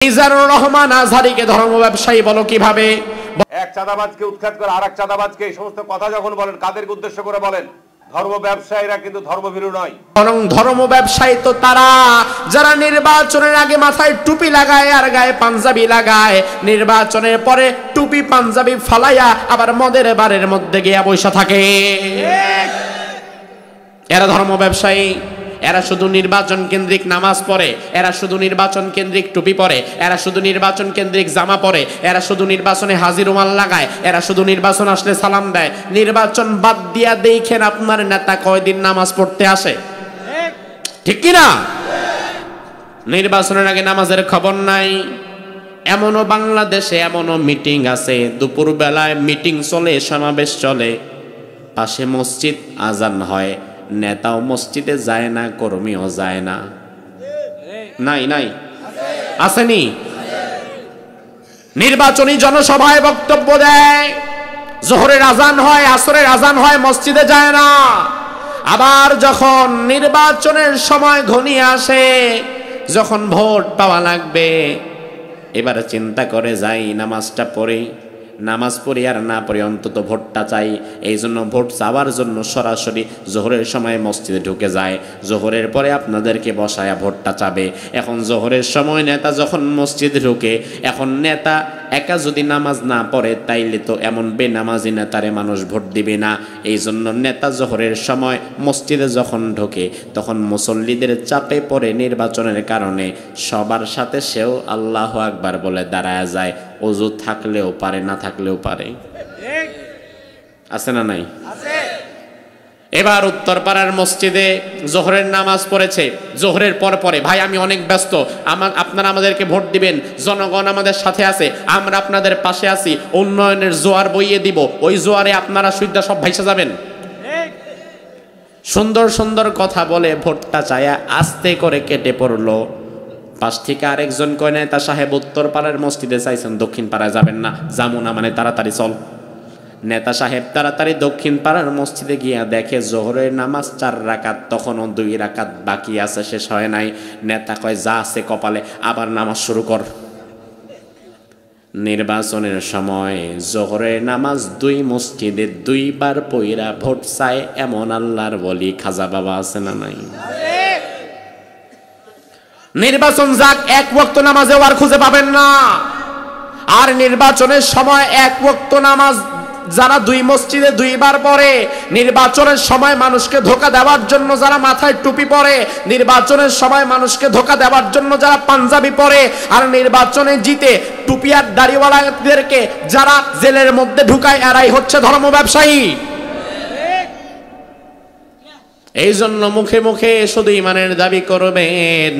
মিজানুর রহমান আজহারীকে ধর্ম ব্যবসায়ী বলো কিভাবে? এক চাঁদাবাজকে উৎখাত করে আরেক চাঁদাবাজকে এই সমস্ত কথা যখন বলেন কাদেরকে উদ্দেশ্য করে বলেন? ধর্ম ব্যবসায়ীরা কিন্তু ধর্মভীরু নয়। বরং ধর্ম ব্যবসায়ী তো তারা যারা নির্বাচনের আগে মাথায় টুপি লাগায় আর গায়ে পাঞ্জাবি লাগায়, নির্বাচনের পরে টুপি পাঞ্জাবি ফালাইয়া আবার মদের বারের মধ্যে গিয়া বসে থাকে। এরা ধর্ম ব্যবসায়ী। এরা শুধু নির্বাচন কেন্দ্রিক নামাজ পড়ে, এরা শুধু নির্বাচন কেন্দ্রিক টুপি পরে, এরা শুধু নির্বাচন কেন্দ্রিক জামা পরে, এরা শুধু নির্বাচনে হাজির রুমাল লাগায়, এরা শুধু নির্বাচন আসলে সালাম দেয়। নির্বাচন বাদ দিয়া দেখেন আপনার নেতা কয়দিন নামাজ পড়তে আসে, ঠিক কিনা? নির্বাচনের আগে নামাজের খবর নাই। এমনও বাংলাদেশে এমনও মিটিং আছে, দুপুর বেলায় মিটিং চলে, সমাবেশ চলে, পাশে মসজিদ, আজান হয়, নেতাও মসজিদে যায় না, কর্মীও যায় না। নাই নাই আসেনি? নির্বাচনী জনসভায় বক্তব্য দেয়, জোহরের আজান হয়, আসরের আজান হয়, মসজিদে যায় না। আবার যখন নির্বাচনের সময় ঘনিয়ে আসে, যখন ভোট পাওয়া লাগবে, এবারে চিন্তা করে যাই নামাজটা পড়ি, নামাজ পড়ি আর না পড়ি অন্তত ভোটটা চাই। এই জন্য ভোট চাওয়ার জন্য সরাসরি জোহরের সময় মসজিদে ঢুকে যায়, জোহরের পরে আপনাদেরকে বসায়া ভোটটা চাবে। এখন জোহরের সময় নেতা যখন মসজিদে ঢুকে, এখন নেতা একা যদি নামাজ না পড়ে তাইলে তো এমন বেনামাজি নেতারে মানুষ ভোট দিবে না। এই জন্য নেতা জোহরের সময় মসজিদে যখন ঢোকে তখন মুসল্লিদের চাপে পড়ে নির্বাচনের কারণে সবার সাথে সেও আল্লাহু আকবার বলে দাঁড়ায় যায়, ওযু থাকলেও পারে, না থাকলেও পারে। আছে না নাই? এবার উত্তরপাড়ার মসজিদে জোহরের নামাজ পড়েছে, জোহরের পরে ভাই আমি অনেক ব্যস্ত, আপনারা আমাদেরকে ভোট দিবেন, জনগণ আমাদের সাথে আছে, আমরা আপনাদের পাশে আছি, উন্নয়নের জোয়ার বইয়ে দিব, ওই জোয়ারে আপনারা সুবিধা সব ভাইসা যাবেন। সুন্দর সুন্দর কথা বলে ভোটটা চায়া আস্তে করে কেটে পড়লো। পাশ থেকে আরেকজন কয় নেতা সাহেব উত্তরপাড়ার মসজিদে চাইছেন, দক্ষিণ পাড়ায় যাবেন না? যাবো না মানে তাড়াতাড়ি চল। নেতা সাহেব তাড়াতাড়ি দক্ষিণ পাড়ার মসজিদে গিয়া দেখে জোহরের নামাজ 4 রাকাত, তখনও 2 রাকাত বাকি আছে, শেষ হয় নাই। নেতা কয় যা আছে কপালে, আবার নামাজ শুরু কর। নির্বাচনের সময় জোহরের নামাজ 2 মসজিদে 2 বার পইরা ভোট চায় এমন আল্লাহর ওলি খাজা বাবা আছে না নাই? নির্বাচন যাক, 1 ওয়াক্ত নামাজেও আর খুঁজে পাবেন না। আর নির্বাচনের সময় 1 ওয়াক্ত নামাজ যারা 2 মসজিদে 2 বার পড়ে, নির্বাচনের সময় মানুষকে ধোঁকা দেওয়ার জন্য যারা মাথায় টুপি পরে, নির্বাচনের সময় মানুষকে ধোঁকা দেওয়ার জন্য যারা পাঞ্জাবি পরে, আর নির্বাচনে জিতে টুপি আর দাড়িওয়ালাদেরকে যারা জেলের মধ্যে ঢুকায়, এরাই হচ্ছে ধর্ম ব্যবসায়ী। এই জন্য মুখে মুখে শুধু ইমানের দাবি করবেন,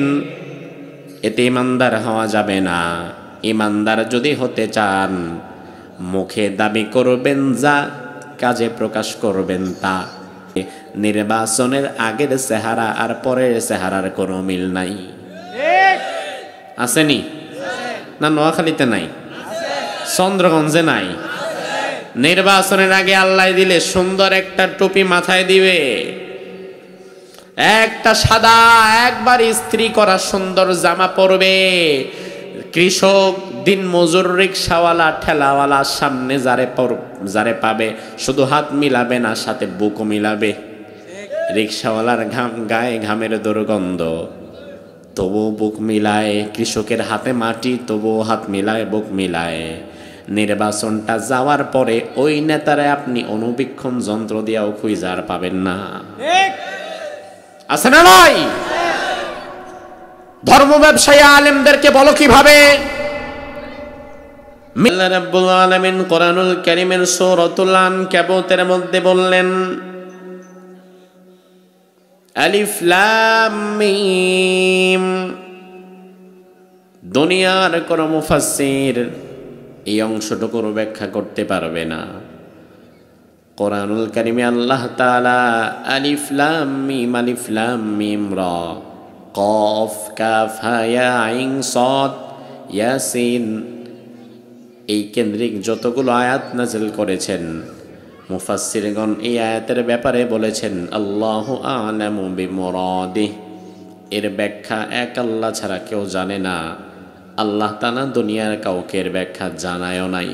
এতে ইমানদার হওয়া যাবে না। ইমানদার যদি হতে চান, মুখে দাবি করবেন যা, কাজে প্রকাশ করবেন তা। নির্বাচনের আগের চেহারা আর পরের চেহারার কোনো মিল নাই। আসেনি? না নোয়াখালীতে নাই? চন্দ্রগঞ্জে নাই? নির্বাচনের আগে আল্লাহ দিলে সুন্দর একটা টুপি মাথায় দিবে, একটা সাদা একবার ইস্ত্রি করা সুন্দর জামা পরবে। কৃষক, দিন মজুর, রিক্সাওয়ালা, ঠেলাওয়ালা সামনে যারে পাবে শুধু হাত মিলাবে না, সাথে বুকও মিলাবে। রিক্সাওয়ালার গায়ে ঘামের দুর্গন্ধ, তবুও বুক মিলায়। কৃষকের হাতে মাটি, তবুও হাত মিলায়, বুক মিলায়। নির্বাচনটা যাওয়ার পরে ওই নেতারে আপনি অনুবীক্ষণ যন্ত্র দিয়েও খুঁজার পাবেন না। আছে না নাই? ধর্ম ব্যবসায়ী আলেমদেরকে বলো কিভাবে? আল্লাহ রাব্বুল আলামিন কোরআনুল কারীমের সূরাতুল আনকাবুতের মধ্যে বললেন, আলিফ লাম মিম। দুনিয়ার কোন মুফাসসির এই অংশটুকুর ব্যাখ্যা করতে পারবে না। কোরআনুল কারীমে আল্লাহ তাআলা আলিফ লাম মিম রা কফ কাফ হা ইয়া আইন সাদ ইয়াসিন এই কেন্দ্রিক যতগুলো আয়াত নাযিল করেছেন, মুফাসসিরগণ এই আয়াতের ব্যাপারে বলেছেন আল্লাহু আ'লামু বিমুরাদিহি, এর ব্যাখ্যা এক আল্লাহ ছাড়া কেউ জানে না। আল্লাহ তাআলা দুনিয়ার কাউকে এর ব্যাখ্যা জানায়ও নাই।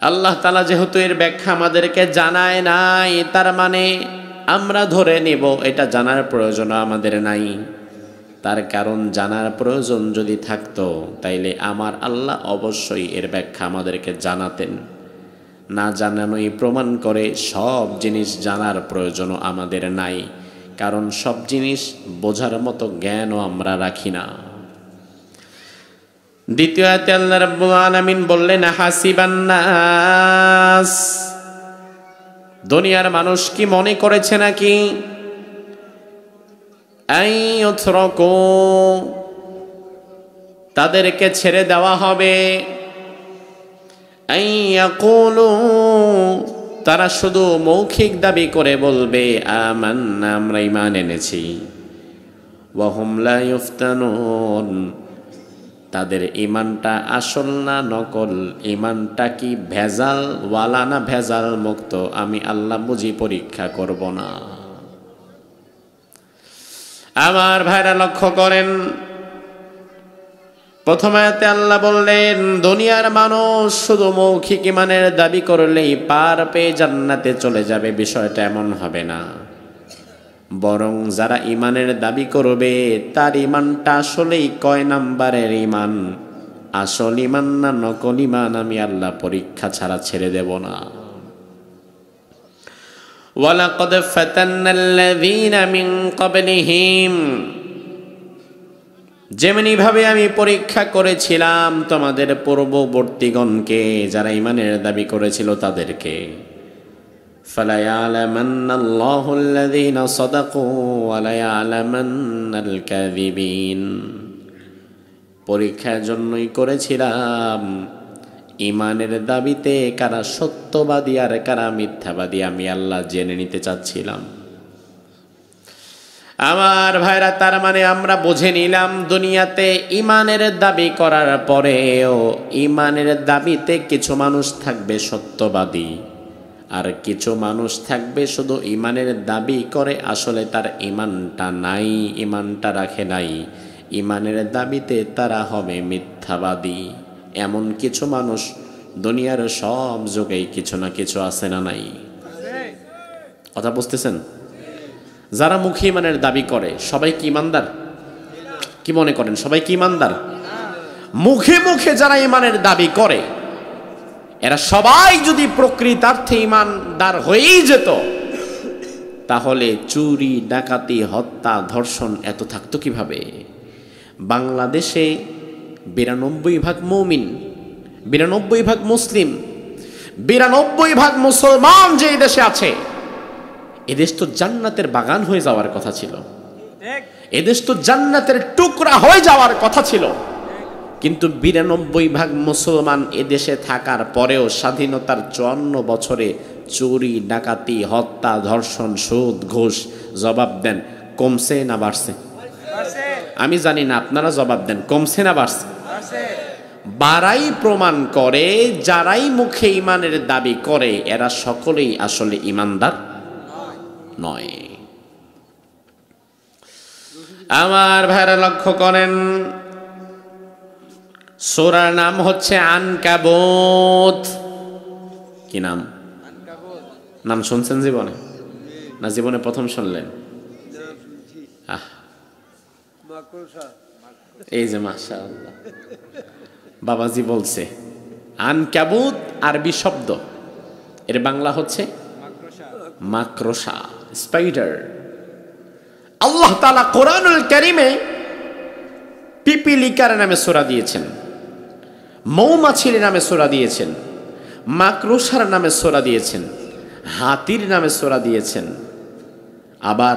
আল্লাহ তাআলা যেহেতু এর ব্যাখ্যা আমাদেরকে জানায় নাই, তার মানে আমরা ধরে নেব এটা জানার প্রয়োজন আমাদের নাই। তার কারণ জানার প্রয়োজন যদি থাকতো তাইলে আমার আল্লাহ অবশ্যই এর ব্যাখ্যা আমাদেরকে জানাতেন। না জানানোই প্রমাণ করে সব জিনিস জানার প্রয়োজনও আমাদের নাই, কারণ সব জিনিস বোঝার মতো জ্ঞানও আমরা রাখি না। দ্বিতীয় আয়াতে আল্লাহ রাব্বুল আলামিন বললেন, হাসিবান নাস, দুনিয়ার মানুষ কি মনে করেছে নাকি আইয়ুতরাকু, তাদেরকে ছেড়ে দেওয়া হবে, আইয়াকুলু, তারা শুধু মৌখিক দাবি করে বলবে আমান্না, আমরা ঈমান এনেছি, ওয়া হুম লা ইফতানুন, তাদের ঈমানটা আসল না নকল, ঈমানটা কি ভেজাল ওয়ালা না ভেজাল মুক্ত, আমি আল্লাহ বুঝি পরীক্ষা করব না। আমার ভাইরা লক্ষ্য করেন, প্রথম আয়াতে আল্লাহ বললেন দুনিয়ার মানুষ শুধু মৌখিক ঈমানের দাবি করলেই পার পেয়ে জান্নাতে চলে যাবে, বিষয়টা এমন হবে না। বরং যারা ঈমানের দাবি করবে তার ঈমানটা আসলেই কয় নাম্বারের ঈমান, আসল ঈমান না নকল ঈমান, আমি আল্লাহ পরীক্ষা ছাড়া ছেড়ে দেব না। ওয়ালাকাদ ফাতান্নাল্লাযীনা মিন ক্বাবলিহিম, যেমনি ভাবে আমি পরীক্ষা করেছিলাম তোমাদের পূর্ববর্তীগণকে, যারা ঈমানের দাবি করেছিল তাদেরকে। ফালায়ালামান্নাল্লাহু আল্লাযীনা সাদাকু ওয়া লায়ালামান্নাল কাযিবিন, পরীক্ষার জন্যই করেছিলাম ঈমানের দাবিতে কারা সত্যবাদী আর কারা মিথ্যাবাদী আমি আল্লাহ জেনে নিতে চাচ্ছিলাম। আমার ভাইরা, তার মানে আমরা বুঝে নিলাম দুনিয়াতে ঈমানের দাবি করার পরেও ঈমানের দাবিতে কিছু মানুষ থাকবে সত্যবাদী, আর কিছু মানুষ থাকবে শুধু ঈমানের দাবি করে আসলে তার ঈমানটা নাই, ঈমানটা রাখে নাই, ঈমানের দাবিতে তারা হবে মিথ্যাবাদী। এমন কিছু মানুষ দুনিয়ার সব যুগেই কিছু না কিছু আছে না নাই? কথা বুঝতেছেন? যারা মুখে ঈমানের দাবি করে সবাই কি ঈমানদার? কি মনে করেন সবাই কি ঈমানদার? মুখে মুখে যারা ঈমানের দাবি করে এরা সবাই যদি প্রকৃতার্থে ঈমানদার হয়েই যেত তাহলে চুরি, ডাকাতি, হত্যা, ধর্ষণ এত থাকতো কিভাবে? বাংলাদেশে 92% মুমিন, 92% মুসলিম, 92% মুসলমান যে দেশে আছে, এদেশ তো জান্নাতের বাগান হয়ে যাওয়ার কথা ছিল, এদেশ তো জান্নাতের টুকরা হয়ে যাওয়ার কথা ছিল। কিন্তু 92% মুসলমান এদেশে থাকার পরেও স্বাধীনতার 54 বছরে চুরি, ডাকাতি, হত্যা, ধর্ষণ, সুদ, ঘুষ, জবাব দেন কমছে না বাড়ছে? আমি জানি না, আপনারা জবাব দেন কমছে না বাড়ছে? বাড়াই প্রমাণ করে যারাই মুখে ঈমানের দাবি করে এরা সকলেই আসলে ঈমানদার নয়। আমার ভাইরা লক্ষ্য করেন, সূরার নাম হচ্ছে আনকাবুত। কি নাম? নাম শুনছেন জীবনে? না জীবনে প্রথম শুনলেন? এই যে মাশাআল্লাহ, বাবাজি বলছে আনকাবুত আরবি শব্দ, এর বাংলা হচ্ছে মাকড়সা, স্পাইডার। আল্লাহ তাআলা কোরআনুল কারীমে পিপিলিকার নামে সূরা দিয়েছেন, মৌমাছির নামে সূরা দিয়েছেন, মাকড়সার নামে সূরা দিয়েছেন, হাতির নামে সূরা দিয়েছেন, আবার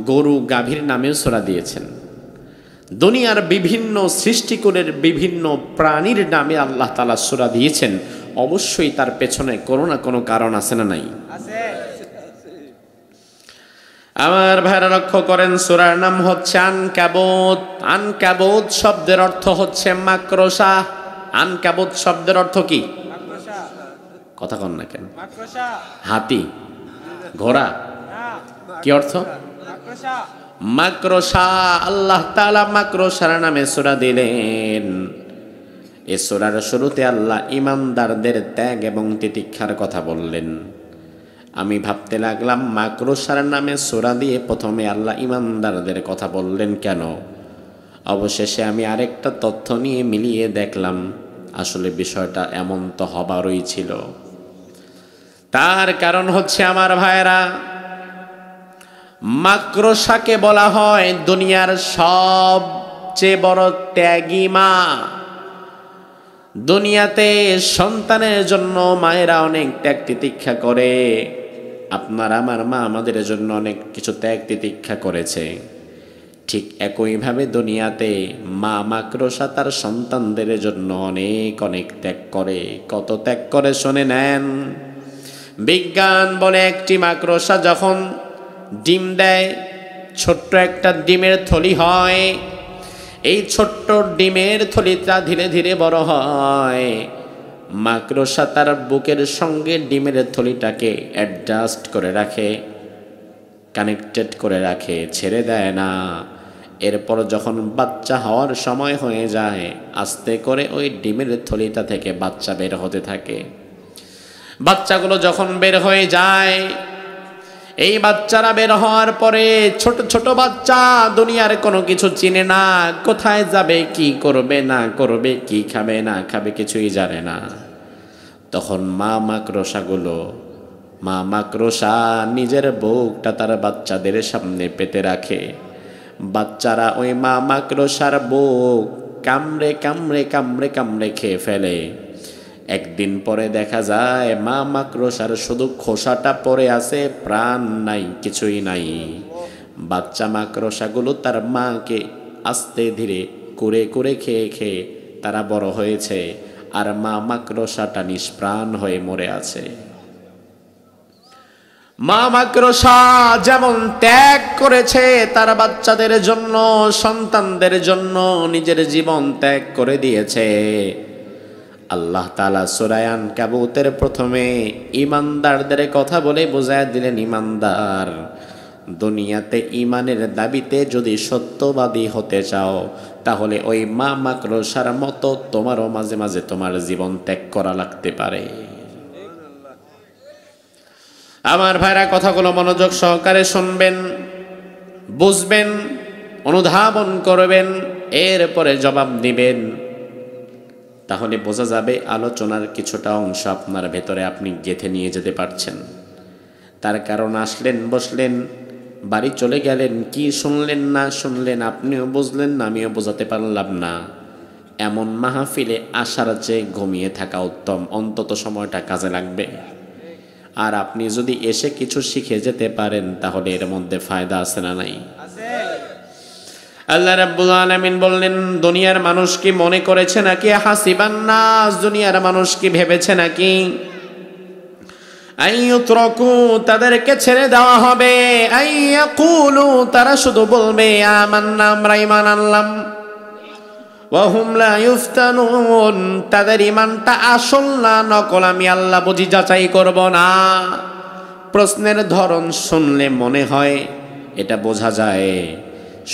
গরু গাভীর নামেও সূরা দিয়েছেন। দুনিয়ার বিভিন্ন সৃষ্টিকুলের বিভিন্ন প্রাণীর নামে আল্লাহ তাআলা সূরা দিয়েছেন। অবশ্যই তার পেছনে কোনো না কোনো কারণ আছে না নাই? আমার ভাইরা লক্ষ্য করেন, সূরার নাম হচ্ছে আনকাবুত। আনকাবুত শব্দের অর্থ হচ্ছে মাকড়সা। আনকাবুত শব্দের অর্থ কি? কথা কন না কেন? হাতি, ঘোড়া, কি অর্থ? মাকরসা, আল্লাহ তাআলা মাকরসার নামে সূরা দিলেন। এই সূরার শুরুতে আল্লাহ ঈমানদারদের ত্যাগ এবং তিতিক্ষার কথা বললেন। আমি ভাবতে লাগলাম মাকরসার নামে সূরা দিয়ে প্রথমে আল্লাহ ঈমানদারদের কথা বললেন কেন? অবশেষে আমি আরেকটা তথ্য নিয়ে মিলিয়ে দেখলাম আসলে বিষয়টা এমন তো হবারই ছিল। তার কারণ হচ্ছে আমার ভাইরা, মাকরসাকে বলা হয় দুনিয়ার সবচেয়ে বড় ত্যাগী মা। দুনিয়াতে সন্তানের জন্য মায়েরা অনেক ত্যাগ তিতিক্ষা করে। আপনার আমার মা আমাদের জন্য অনেক কিছু ত্যাগ তিতিক্ষা করেছে। ঠিক একইভাবে দুনিয়াতে মা মাকড়সা তার সন্তানদের জন্য অনেক অনেক ত্যাগ করে। কত ত্যাগ করে শুনে নেন। বিজ্ঞান বলে একটি মাকড়সা যখন ডিম দেয়, ছোট্ট একটা ডিমের থলি হয়। এই ছোট্ট ডিমের থলিটা ধীরে ধীরে বড় হয়। মাকড়সা তার বুকের সঙ্গে ডিমের থলিটাকে অ্যাডজাস্ট করে রাখে, কানেক্টেড করে রাখে, ছেড়ে দেয় না। এরপর যখন বাচ্চা হওয়ার সময় হয়ে যায়, আস্তে করে ওই ডিমের থলিটা থেকে বাচ্চা বের হতে থাকে। বাচ্চাগুলো যখন বের হয়ে যায়, এই বাচ্চারা বের হওয়ার পরে ছোট ছোট বাচ্চা দুনিয়ার কোনো কিছু চিনে না, কোথায় যাবে, কি করবে না করবে, কি খাবে না খাবে কিছুই জানে না। তখন মা মাকড়সা নিজের বুকটা তার বাচ্চাদের সামনে পেতে রাখে। বাচ্চারা ওই মা মাকড়সার বুক কামড়ে কামড়ে কামড়ে কামড়ে খেয়ে ফেলে। একদিন পরে দেখা যায় মা মাকড়সার শুধু খোসাটা পড়ে আছে, প্রাণ নাই, কিছুই নাই। বাচ্চা মাকড়সাগুলো তার মাকে আস্তে ধীরে কুরে কুরে খেয়ে খেয়ে তারা বড় হয়েছে, আর মা মাকড়সাটা নিষ্প্রাণ হয়ে মরে আছে। মা মাকড়সা যেমন ত্যাগ করেছে তার বাচ্চাদের জন্য, সন্তানদের জন্য নিজের জীবন ত্যাগ করে দিয়েছে। আল্লাহ তাআলা সূরা আনকাবুতের প্রথমে ঈমানদারদের কথা বলে বোঝায় দিলেন, ঈমানদার, দুনিয়াতে ঈমানের দাবিতে যদি সত্যবাদী হতে চাও, তাহলে ওই মা মাকড়সার মতো তোমারও মাঝে মাঝে তোমার জীবন ত্যাগ করা লাগতে পারে। আমার ভাইরা, কথাগুলো মনোযোগ সহকারে শুনবেন, বুঝবেন, অনুধাবন করবেন, এরপরে জবাব দিবেন। তাহলে বোঝা যাবে আলোচনার কিছুটা অংশ আপনার ভেতরে আপনি গেঁথে নিয়ে যেতে পারছেন। তার কারণ আসলেন, বসলেন, বাড়ি চলে গেলেন, কি শুনলেন না শুনলেন আপনিও বুঝলেন না, আমিও বোঝাতে পারলাম না। এমন মাহফিলে আসার চেয়ে ঘুমিয়ে থাকা উত্তম, অন্তত সময়টা কাজে লাগবে। আর আপনি যদি এসে কিছু শিখে যেতে পারেন তাহলে এর মধ্যে ফায়দা আছে না নাই? আল্লাহ রাব্বুল আলামিন বললেন, দুনিয়ার মানুষ কি মনে করেছে নাকি, হাসিবান নাস, দুনিয়ার মানুষ কি ভেবেছে নাকি, আইয়ুতরাকু, তাদেরকে ছেড়ে দেওয়া হবে, আইয়াকুলু, তারা শুধু বলবে আমান্না, আমরা ঈমান আনলাম, ওয়া হুম লা ইফতানুন, তাদের ঈমানটা আসল না নকল আমি আল্লাহ বুঝি যাচাই করব না। প্রশ্নের ধরন শুনলে মনে হয় এটা বোঝা যায়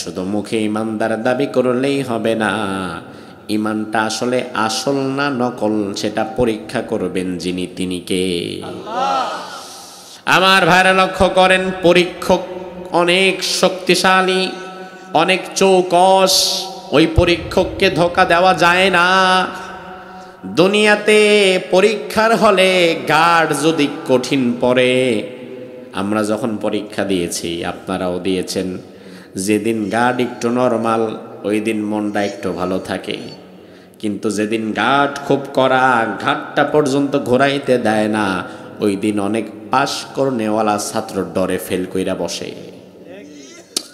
শুধু মুখে ঈমানদার দাবি করলেই হবে না, ঈমানটা আসলে আসল না নকল সেটা পরীক্ষা করবেন যিনি, তিনি কে? আল্লাহ। আমার ভাইরা লক্ষ্য করেন, পরীক্ষক অনেক শক্তিশালী, অনেক চৌকস। ওই পরীক্ষককে ধোঁকা দেওয়া যায় না। দুনিয়াতে পরীক্ষার হলে গার্ড যদি কঠিন পড়ে, আমরা যখন পরীক্ষা দিয়েছি, আপনারাও দিয়েছেন, যেদিন গার্ড একটু নরমাল ওই দিন মনটা একটু ভালো থাকে। কিন্তু যেদিন গার্ড খুব কড়া, ঘাটটা পর্যন্ত ঘোরাইতে দেয় না, ওই দিন অনেক পাশ করনেওয়ালা ছাত্র ডরে ফেল কইরা বসে,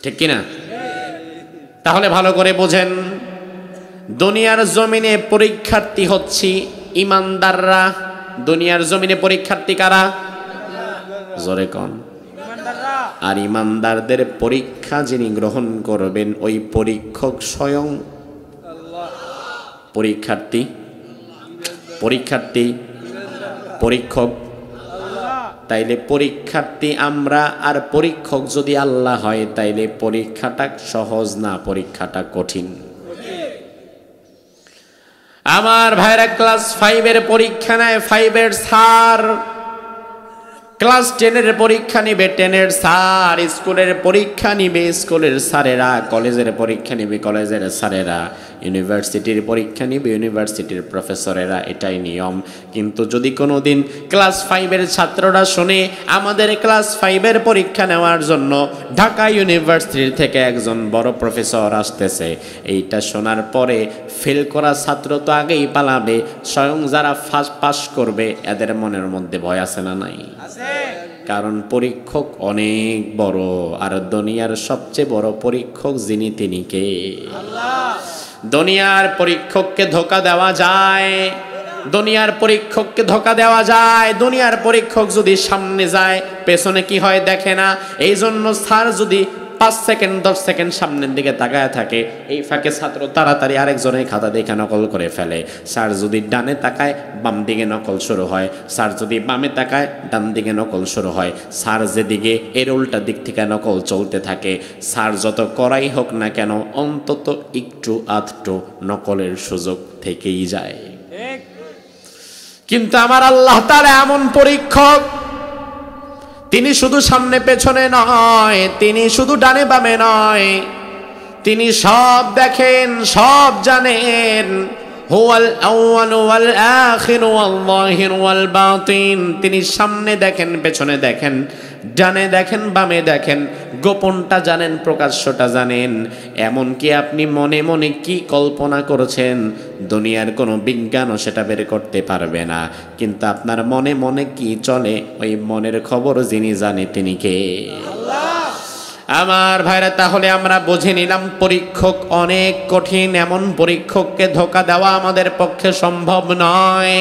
ঠিক কিনা? তাহলে ভালো করে বোঝেন, দুনিয়ার জমিনে পরীক্ষার্থী হচ্ছি ঈমানদাররা। দুনিয়ার জমিনে পরীক্ষার্থী কারা? জোরে কোন? আর ঈমানদারদের পরীক্ষা যিনি গ্রহণ করবেন ওই পরীক্ষক স্বয়ং পরীক্ষার্থী, পরীক্ষক তাইলে পরীক্ষার্থী আমরা আর পরীক্ষক যদি আল্লাহ হয় তাইলে পরীক্ষাটা সহজ না, পরীক্ষাটা কঠিন। আমার ভাইরা ক্লাস 5-এর পরীক্ষা নেয় 5-এর স্যার, ক্লাস 10-এর পরীক্ষা নিবে 10-এর স্যার, স্কুলের পরীক্ষা নিবে স্কুলের স্যারেরা, কলেজের পরীক্ষা নিবে কলেজের স্যারেরা, ইউনিভার্সিটির পরীক্ষা নিবে ইউনিভার্সিটির প্রফেসরেরা, এটাই নিয়ম। কিন্তু যদি কোনো দিন ক্লাস 5-এর ছাত্ররা শুনে আমাদের ক্লাস 5-এর পরীক্ষা নেওয়ার জন্য ঢাকা ইউনিভার্সিটি থেকে একজন বড় প্রফেসর আসতেছে, এইটা শোনার পরে ফেল করা ছাত্র তো আগেই পালাবে, স্বয়ং যারা ফার্স্ট পাস করবে এদের মনের মধ্যে ভয় আছে না নাই? কারণ পরীক্ষক অনেক বড়, আর দুনিয়ার সবচেয়ে বড় পরীক্ষক যিনি তিনি কে? আল্লাহ। দুনিয়ার পরীক্ষককে ধোঁকা দেওয়া যায়, দুনিয়ার পরীক্ষককে ধোঁকা দেওয়া যায়। দুনিয়ার পরীক্ষক যদি সামনে যায় পেছনে কি হয় দেখে না। এই জন্য স্যার যদি 5 সেকেন্ড 10 সেকেন্ড সামনের দিকে তাকায় থাকে, এই ফাঁকে ছাত্র তাড়াতাড়ি আরেকজনের খাতা দেখে নকল করে ফেলে। স্যার যদি ডানে তাকায় বাম দিকে নকল শুরু হয়, স্যার যদি বামে তাকায় ডান দিকে নকল শুরু হয়, স্যার যেদিকে এর উল্টা দিক থেকে নকল চলতে থাকে। স্যার যত করাই হোক না কেন অন্তত একটু আধটু নকলের সুযোগ থেকেই যায়। কিন্তু আমার আল্লাহ তাআলা এমন পরীক্ষক, তিনি শুধু সামনে পেছনে নয়, তিনি শুধু ডানে বামে নয়, তিনি সব দেখেন, সব জানেন। হুয়াল আউয়াল ওয়াল আখির ওয়াল যাহির ওয়াল বাতিন, তিনি সামনে দেখেন, পেছনে দেখেন, ডানে দেখেন, বামে দেখেন, গোপনটা জানেন, প্রকাশ্যটা জানেন। এমনকি আপনি মনে মনে কি কল্পনা করেছেন দুনিয়ার কোনো বিজ্ঞানও সেটা বের করতে পারবে না। কিন্তু আপনার মনে মনে কি চলে ওই মনের খবর যিনি জানে তিনি কে? আল্লাহ। আমার ভাইরা, তাহলে আমরা বুঝে নিলাম পরীক্ষক অনেক কঠিন। এমন পরীক্ষককে ধোঁকা দেওয়া আমাদের পক্ষে সম্ভব নয়,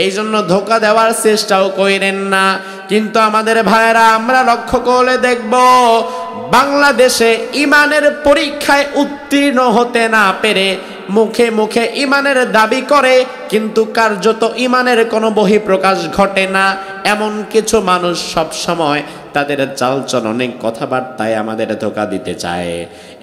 এই জন্য ধোঁকা দেওয়ার চেষ্টাও করেন না। কিন্তু আমাদের ভাইরা, আমরা লক্ষ্য করলে দেখব বাংলাদেশে ইমানের পরীক্ষায় উত্তীর্ণ হতে না পেরে মুখে মুখে ইমানের দাবি করে কিন্তু কার্যত ইমানের কোনো বহিঃপ্রকাশ ঘটে না, এমন কিছু মানুষ সব সময় তাদের চালচলনে কথাবার্তায় আমাদের ধোঁকা দিতে চায়।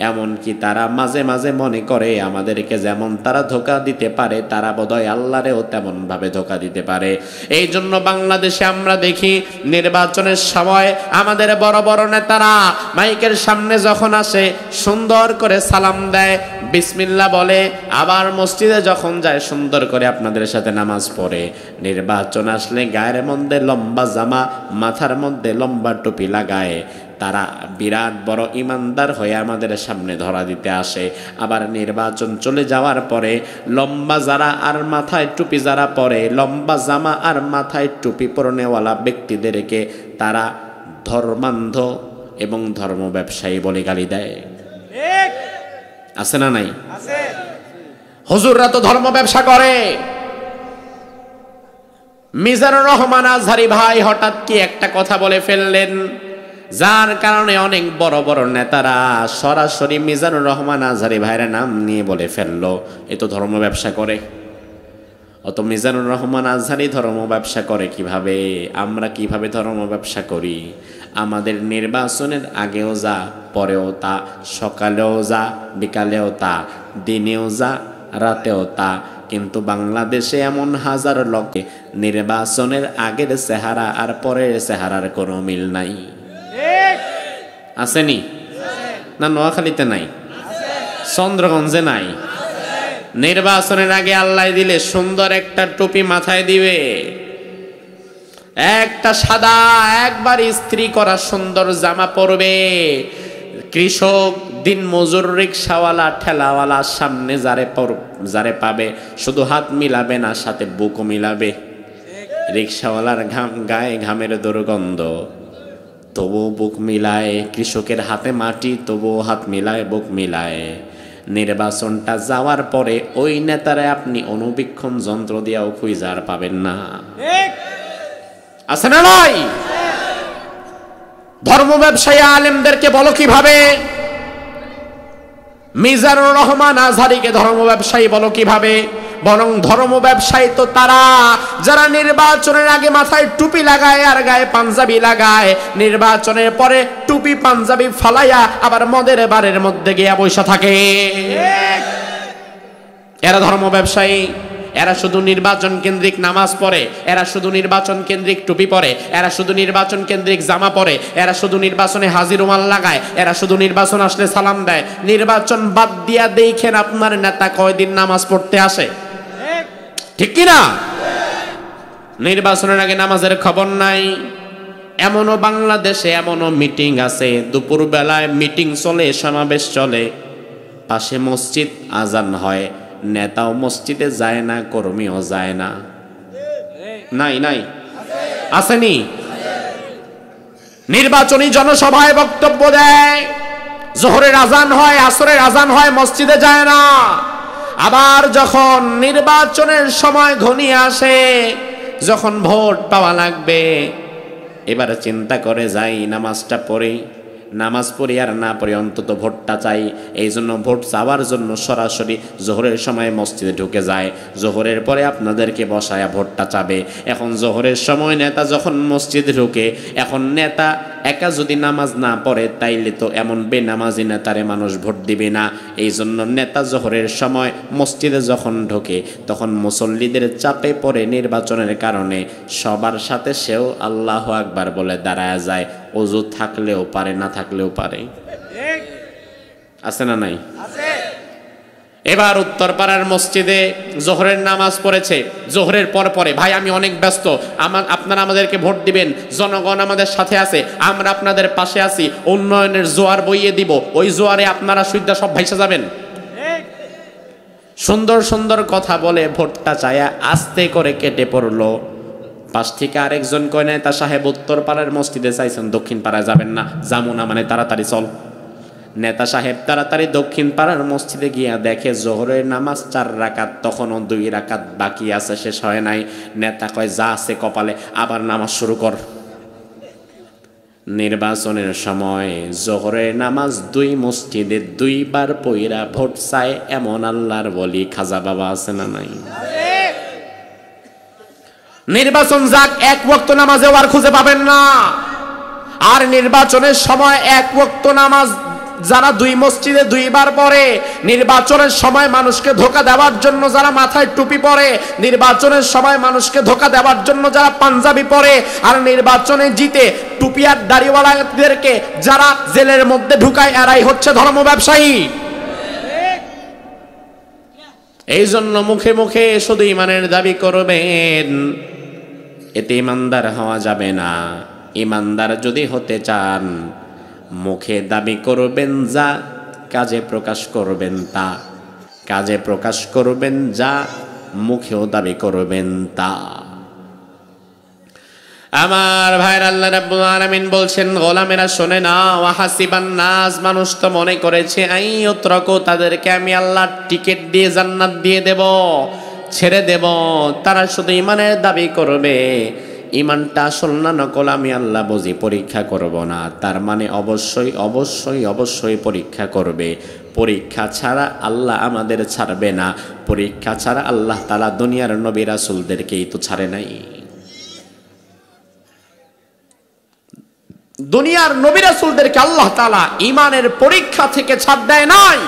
এমনকি তারা মাঝে মাঝে মনে করে আমাদেরকে যেমন তারা ধোঁকা দিতে পারে তারা বোধহয় আল্লাহরেও তেমন ভাবে ধোঁকা দিতে পারে। এই জন্য বাংলাদেশে আমরা দেখি নির্বাচনের সময় আমাদের বড় বড় নেতারা মাইকের সামনে যখন আসে সুন্দর করে সালাম দেয়, বিসমিল্লাহ বলে, আবার মসজিদে যখন যায় সুন্দর করে আপনাদের সাথে নামাজ পড়ে। নির্বাচন আসলে গায়ের মধ্যে লম্বা জামা, মাথার মধ্যে লম্বা টুপি লাগায়, তারা বিরাট বড় ইমানদার হয়ে আমাদের সামনে ধরা দিতে আসে। আবার নির্বাচন চলে যাওয়ার পরে লম্বা যারা আর মাথায় টুপি যারা পরে, লম্বা জামা আর মাথায় টুপি পরনেওয়ালা ব্যক্তিদেরকে তারা ধর্মান্ধ এবং ধর্ম ব্যবসায়ী বলে গালি দেয়। আছে না নাই? হুজুররা তো ধর্ম ব্যবসা করে। মিজানুর রহমান আজহারী ভাই হঠাৎ কি একটা কথা বলে ফেললেন, যার কারণে অনেক বড় বড় নেতারা সরাসরি মিজানুর রহমান আজহারী ভাইয়ের নাম নিয়ে বলে ফেললো এ তো ধর্ম ব্যবসা করে। অত মিজানুর রহমান আজহারী ধর্ম ব্যবসা করে কিভাবে? আমরা কিভাবে ধর্ম ব্যবসা করি? আমাদের নির্বাচনের আগেও যা, পরেও তা, সকালেও যা, বিকালেও তা, দিনেও যা, রাতেও তা। কিন্তু বাংলাদেশে এমন হাজার লোকে নির্বাচনের আগের চেহারা আর পরের চেহারার কোনো মিল নাই। আসেনি না? নোয়াখালীতে নাই, চন্দ্রগঞ্জে নাই। নির্বাচনের আগে আল্লাহ দিলে সুন্দর একটা টুপি মাথায় দিবে, একটা সাদা একবার ইস্ত্রি করা সুন্দর জামা পরবে। কৃষক, দিন মজুর, রিক্সাওয়ালা, ঠেলাওয়ালা সামনে যারে পাবে শুধু হাত মিলাবে না, সাথে বুকও মিলাবে। রিক্সাওয়ালার গায়ে ঘামের দুর্গন্ধ, তবুও বুক মিলায়। কৃষকের হাতে মাটি, তবুও হাত মিলায়, বুক মিলায়। নির্বাচনটা যাওয়ার পরে ওই নেতারে আপনি অনুবীক্ষণ যন্ত্র দিয়েও খুঁজার পাবেন না। আছে না নয়? ধর্ম ব্যবসায়ী আলেমদেরকে বলো কিভাবে? মিজানুর রহমান আজহারীকে ধর্ম ব্যবসায়ী বলো কিভাবে? বরং ধর্ম ব্যবসায়ী তো তারা যারা নির্বাচনের আগে মাথায় টুপি লাগায় আর গায়ে পাঞ্জাবি লাগায়, নির্বাচনের পরে টুপি পাঞ্জাবি ফালাইয়া আবার মদের বারের মধ্যে গিয়া বসে থাকে। এরা ধর্ম ব্যবসায়ী। এরা শুধু নির্বাচন কেন্দ্রিক নামাজ পড়ে, এরা শুধু নির্বাচন কেন্দ্রিক টুপি পরে, এরা শুধু নির্বাচন কেন্দ্রিক জামা পরে, এরা শুধু নির্বাচনে হাজির রুমাল লাগায়, এরা শুধু নির্বাচন আসলে সালাম দেয়। নির্বাচন বাদ দিয়া দেখেন আপনার নেতা কয়দিন নামাজ পড়তে আসে, ঠিক কিনা? নির্বাচনের আগে নামাজের খবর নাই। এমনও বাংলাদেশে এমনও মিটিং আছে, দুপুর বেলায় মিটিং চলে, সমাবেশ চলে, পাশে মসজিদ, আজান হয়, নেতাও মসজিদে যায় না, কর্মীও যায় না। নাই নাই আসেনি? নির্বাচনী জনসভায় বক্তব্য দেয়, জোহরের আজান হয়, আসরের আজান হয়, মসজিদে যায় না। আবার যখন নির্বাচনের সময় ঘনিয়ে আসে, যখন ভোট পাওয়া লাগবে, এবারে চিন্তা করে যাই নামাজটা পড়ি, নামাজ পড়ি আর না পড়ি অন্তত ভোটটা চাই। এই জন্য ভোট চাওয়ার জন্য সরাসরি জোহরের সময় মসজিদে ঢুকে যায়, জোহরের পরে আপনাদেরকে বসায়া ভোটটা চাবে। এখন জোহরের সময় নেতা যখন মসজিদে ঢুকে, এখন নেতা একা যদি নামাজ না পড়ে তাইলে তো এমন বেনামাজি নেতারে মানুষ ভোট দিবে না। এই জন্য নেতা জোহরের সময় মসজিদে যখন ঢোকে তখন মুসল্লিদের চাপে পড়ে নির্বাচনের কারণে সবার সাথে সেও আল্লাহু আকবার বলে দাঁড়ায় যায়, ওযু থাকলেও পারে, না থাকলেও পারে। আছে না নাই? এবার উত্তরপাড়ার মসজিদে জোহরের নামাজ পড়েছে, জোহরের পরে ভাই আমি অনেক ব্যস্ত, আপনারা আমাদেরকে ভোট দিবেন, জনগণ আমাদের সাথে আছে, আমরা আপনাদের পাশে আছি, উন্নয়নের জোয়ার বইয়ে দিব, ওই জোয়ারে আপনারা সুবিধা সব ভাইসা যাবেন। সুন্দর সুন্দর কথা বলে ভোটটা চায়া আস্তে করে কেটে পড়লো। পাশ থেকে আরেকজন কয় নেতা সাহেব উত্তরপাড়ার মসজিদে চাইছেন, দক্ষিণ পাড়ায় যাবেন না? যামুনা মানে তাড়াতাড়ি চল। নেতা সাহেব তাড়াতাড়ি দক্ষিণ পাড়ার মসজিদে গিয়া দেখে জোহরের নামাজ 4 রাকাত, তখনও 2 রাকাত বাকি আছে, শেষ হয় নাই। নেতা কয় যা আছে কপালে, আবার নামাজ শুরু কর। নির্বাচনের সময় জোহরের নামাজ 2 মসজিদে 2 বার পইরা ভোট চায় এমন আল্লাহর ওলি খাজা বাবা আছে না নাই? নির্বাচন যাক, 1 ওয়াক্ত নামাজেও আর খুঁজে পাবেন না। আর নির্বাচনের সময় 1 ওয়াক্ত নামাজ যারা 2 মসজিদে 2 বার পড়ে, নির্বাচনের সময় মানুষকে ধোঁকা দেওয়ার জন্য যারা মাথায় টুপি পরে, নির্বাচনের সময় মানুষকে ধোঁকা দেওয়ার জন্য যারা পাঞ্জাবি পরে, আর নির্বাচনে জিতে টুপি আর দাড়িওয়ালাদেরকে যারা জেলের মধ্যে ঢুকায়, এরাই হচ্ছে ধর্ম ব্যবসায়ী। এই জন্য মুখে মুখে শুধু ইমানের দাবি করবেন, এতে ইমানদার হওয়া যাবে না। ইমানদার যদি হতে চান, মুখে দাবি করবেন যা, কাজে প্রকাশ করবেন তা। কাজে প্রকাশ করবেন যা, মুখেও দাবি করবেন তা। আমার ভাইরা, আল্লাহ রাব্বুল আলামিন বলছেন, গোলামেরা শোনে না, ওয়া হাসিবান নাস, মানুষ তো মনে করেছে আইয়ুতরাকু, তাদেরকে আমি আল্লাহ টিকিট দিয়ে জান্নাত দিয়ে দেব, ছেড়ে দেব, তারা শুধু ইমানের দাবি করবে। ইমানটা আসল না নকল আমি আল্লাহ বুঝি, পরীক্ষা করব না। তার মানে অবশ্যই অবশ্যই অবশ্যই পরীক্ষা করবে। পরীক্ষা ছাড়া আল্লাহ আমাদের ছাড়বে না। পরীক্ষা ছাড়া আল্লাহ তাআলা দুনিয়ার নবী রাসূলদেরকেই তো ছাড়ে নাই। দুনিয়ার নবী রাসূলদেরকে আল্লাহ তাআলা ঈমানের পরীক্ষা থেকে ছাড় দেয় নাই।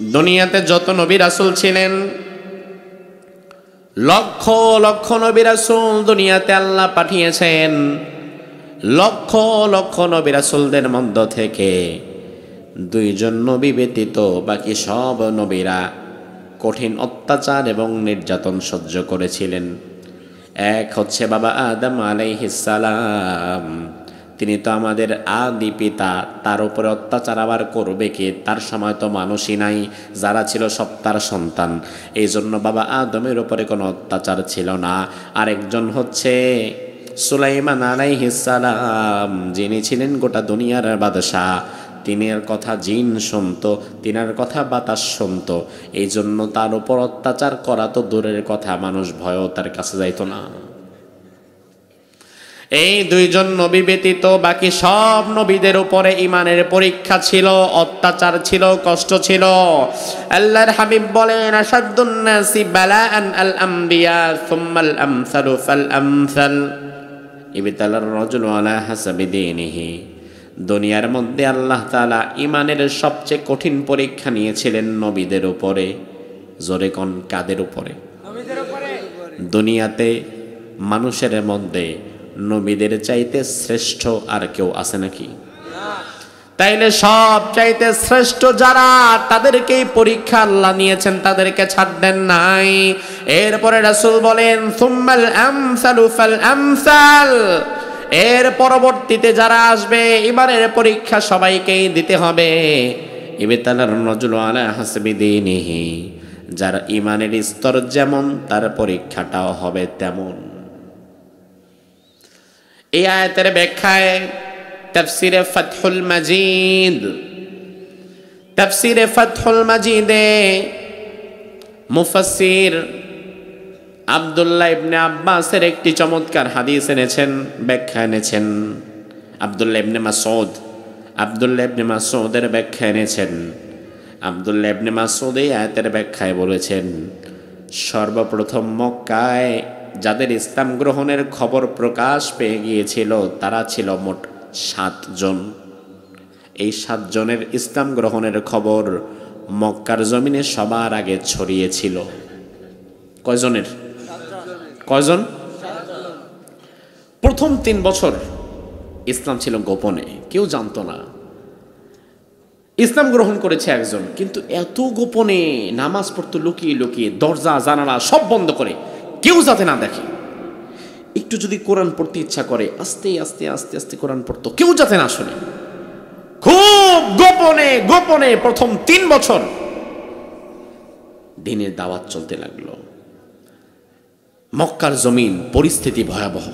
দুনিয়াতে যত নবী রাসূল ছিলেন, লক্ষ লক্ষ নবী রাসূল দুনিয়াতে আল্লাহ পাঠিয়েছেন। লক্ষ লক্ষ নবী রাসূলদের মধ্য থেকে 2 জন নবী ব্যতীত বাকি সব নবীরা কঠিন অত্যাচার এবং নির্যাতন সহ্য করেছিলেন। এক হচ্ছে বাবা আদম আলাইহিস সালাম, তিনি তো আমাদের আদি পিতা, তার উপরে অত্যাচার আবার করবে কে? তার সময় তো মানুষই নাই, যারা ছিল সব তার সন্তান। এই জন্য বাবা আদমের উপরে কোনো অত্যাচার ছিল না। আরেকজন হচ্ছে সুলাইমান আলাইহিস সালাম, যিনি ছিলেন গোটা দুনিয়ার বাদশাহ। তিনার কথা জিন শুনতো, তিনার কথা বাতাস শুনতো। এই জন্য তার উপর অত্যাচার করা তো দূরের কথা, মানুষ ভয়ও তার কাছে যাইতো না। এই দুইজন নবী ব্যতীত বাকি সব নবীদের উপরে ঈমানের পরীক্ষা ছিল, অত্যাচার ছিল, কষ্ট ছিল। আল্লাহর হাবিব বলেন, আশাদ্দুন নাসি বালাআন আল আমবিয়া সুম্মাল আমসালু ফাল আমসাল ইবতালার রাজুলু আলা হাসাবি দীনিহি। দুনিয়ার মধ্যে আল্লাহ তাআলা ঈমানের সবচেয়ে কঠিন পরীক্ষা নিয়েছিলেন নবীদের উপরে। জোরে কোন, কাদের উপরে? নবীদের উপরে। দুনিয়াতে মানুষের মধ্যে নবীদের চাইতে শ্রেষ্ঠ আর কেউ আছে নাকি? তাইলে সব চাইতে শ্রেষ্ঠ যারা, তাদেরকেই পরীক্ষা আল্লাহ নিয়েছেন, তাদেরকে ছাড় দেন নাই। এরপরে রাসূল বলেন, সুম্মাল আমসালু ফাল আমসাল, এর পরবর্তীতে যারা আসবে ঈমানের পরীক্ষা সবাইকেই দিতে হবে। ইবতালার রাজুলু আলা হাসবি দীনিহি, যার ঈমানের স্তর যেমন তার পরীক্ষাটাও হবে তেমন। এই আয়াতের ব্যাখ্যায় তাফসিরে ফাতহুল মাজিদ, তাফসিরে ফাতহুল মাজিদে মুফাসসির আব্দুল্লাহ ইবনে আব্বাসের একটি চমৎকার হাদিস এনেছেন, ব্যাখ্যা এনেছেন। আব্দুল্লাহ ইবনে মাসউদের ব্যাখ্যা এনেছেন। আব্দুল্লাহ ইবনে মাসউদ এই আয়াতের ব্যাখ্যায় বলেছেন, সর্বপ্রথম মক্কায় যাদের ইসলাম গ্রহণের খবর প্রকাশ পেয়ে গিয়েছিল তারা ছিল মোট 7 জন। এই 7 জনের ইসলাম গ্রহণের খবর মক্কার জমিনে সবার আগে ছড়িয়েছিল। কয়জনের? কয়জন? প্রথম 3 বছর ইসলাম ছিল গোপনে, কেউ জানতো না। ইসলাম গ্রহণ করেছে একজন, কিন্তু এত গোপনে নামাজ পড়তো লুকিয়ে লুকিয়ে, দরজা জানালা সব বন্ধ করে, কেউ যাতে না দেখে। একটু যদি কোরআন পড়তে ইচ্ছা করে আস্তে আস্তে আস্তে আস্তে কোরআন পড়তো, কেউ যাতে না শোনে। খুব গোপনে গোপনে প্রথম 3 বছর দিনের দাওয়াত চলতে লাগলো। মক্কার জমিন পরিস্থিতি ভয়াবহ,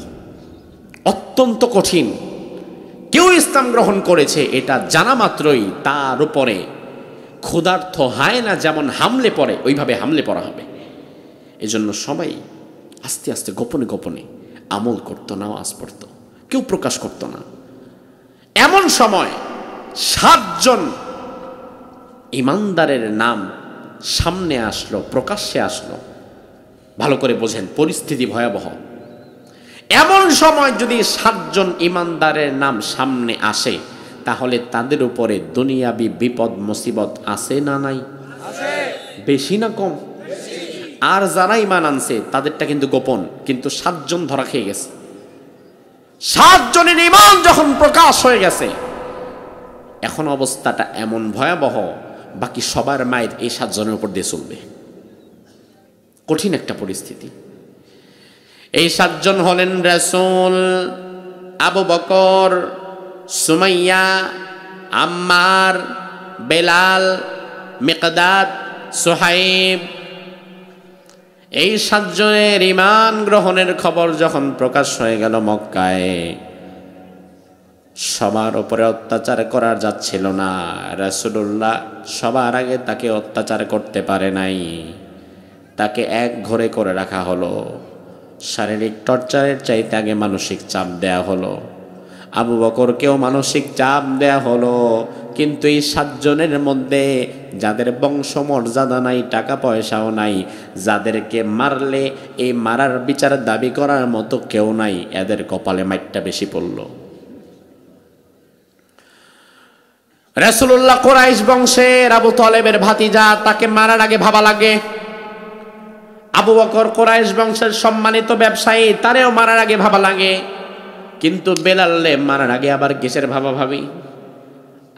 অত্যন্ত কঠিন। কেউ ইসলাম গ্রহণ করেছে এটা জানা মাত্রই তার উপরে ক্ষুধার্ত হায়না যেমন হামলে পড়ে, ওইভাবে হামলে পড়া হবে। এজন্য সবাই আস্তে আস্তে গোপনে গোপনে আমল করত, নামাজ পড়ত, কেউ প্রকাশ করত না। এমন সময় 7 জন ইমানদারের নাম সামনে আসলো, প্রকাশ্যে আসলো। ভালো করে বোঝেন, পরিস্থিতি ভয়াবহ। এমন সময় যদি 7 জন ইমানদারের নাম সামনে আসে, তাহলে তাদের উপরে দুনিয়াবি বিপদ মুসিবত আছে না নাই? বেশি না কম? আর যারা ঈমান আনছে তাদেরটা কিন্তু গোপন, কিন্তু 7 জন ধরা খেয়ে গেছে। 7 জনের ঈমান যখন প্রকাশ হয়ে গেছে, এখন অবস্থাটা এমন ভয়াবহ, বাকি সবার মায়ের এই 7 জনের উপর দিয়ে চলবে। কঠিন একটা পরিস্থিতি। এই 7 জন হলেন রাসূল, আবু বকর, সুমাইয়া, আম্মার, বেলাল, মিকদাদ, সুহাইব। এই 7 জনের ঈমান গ্রহণের খবর যখন প্রকাশ হয়ে গেল মক্কায়, সবার উপরে অত্যাচার করা যাচ্ছিল না। রাসূলুল্লাহ সবার আগে তাকে অত্যাচার করতে পারে নাই, তাকে এক ঘরে করে রাখা হলো। শারীরিক টর্চারের চাইতে আগে মানসিক চাপ দেয়া হলো। আবু বকরকেও মানসিক চাপ দেয়া হলো। কিন্তু এই 7 জনের মধ্যে যাদের বংশমর্যাদা নাই, টাকা পয়সাও নাই, যাদেরকে মারলে এই মারার বিচার দাবি করার মতো কেউ নাই, এদের কপালে মাইটটা বেশি পড়ল। রাসূলুল্লাহ কুরাইশ বংশের আবু তালেবের ভাতিজা, তাকে মারার আগে ভাবা লাগে। আবু বকর কুরাইশ বংশের সম্মানিত ব্যবসায়ী, তারেও মারার আগে ভাবা লাগে। কিন্তু বেলালে মারার আগে আবার কিসের ভাবা ভাবি?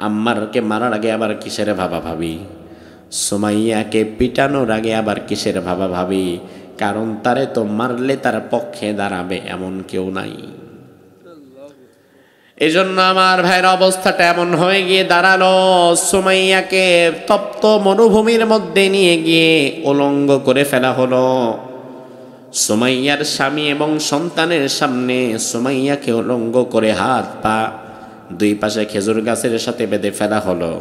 আম্মারকে মারার আগে আবার কিসের ভাবা ভাবি? সুমাইয়াকে পিটানোর আগে আবার কিসের ভাবা ভাবি? কারণ তারে তো মারলে তার পক্ষে দাঁড়াবে এমন কেউ নাই। এজন্য আমার ভাইয়ের অবস্থাটা এমন হয়ে গিয়ে দাঁড়ালো, সুমাইয়াকে তপ্ত মরুভূমির মধ্যে নিয়ে গিয়ে উলঙ্গ করে ফেলা হলো। সুমাইয়ার স্বামী এবং সন্তানের সামনে সুমাইয়াকে উলঙ্গ করে হাত পা 2 পাশে খেজুর গাছের সাথে বেঁধে ফেলা হলো।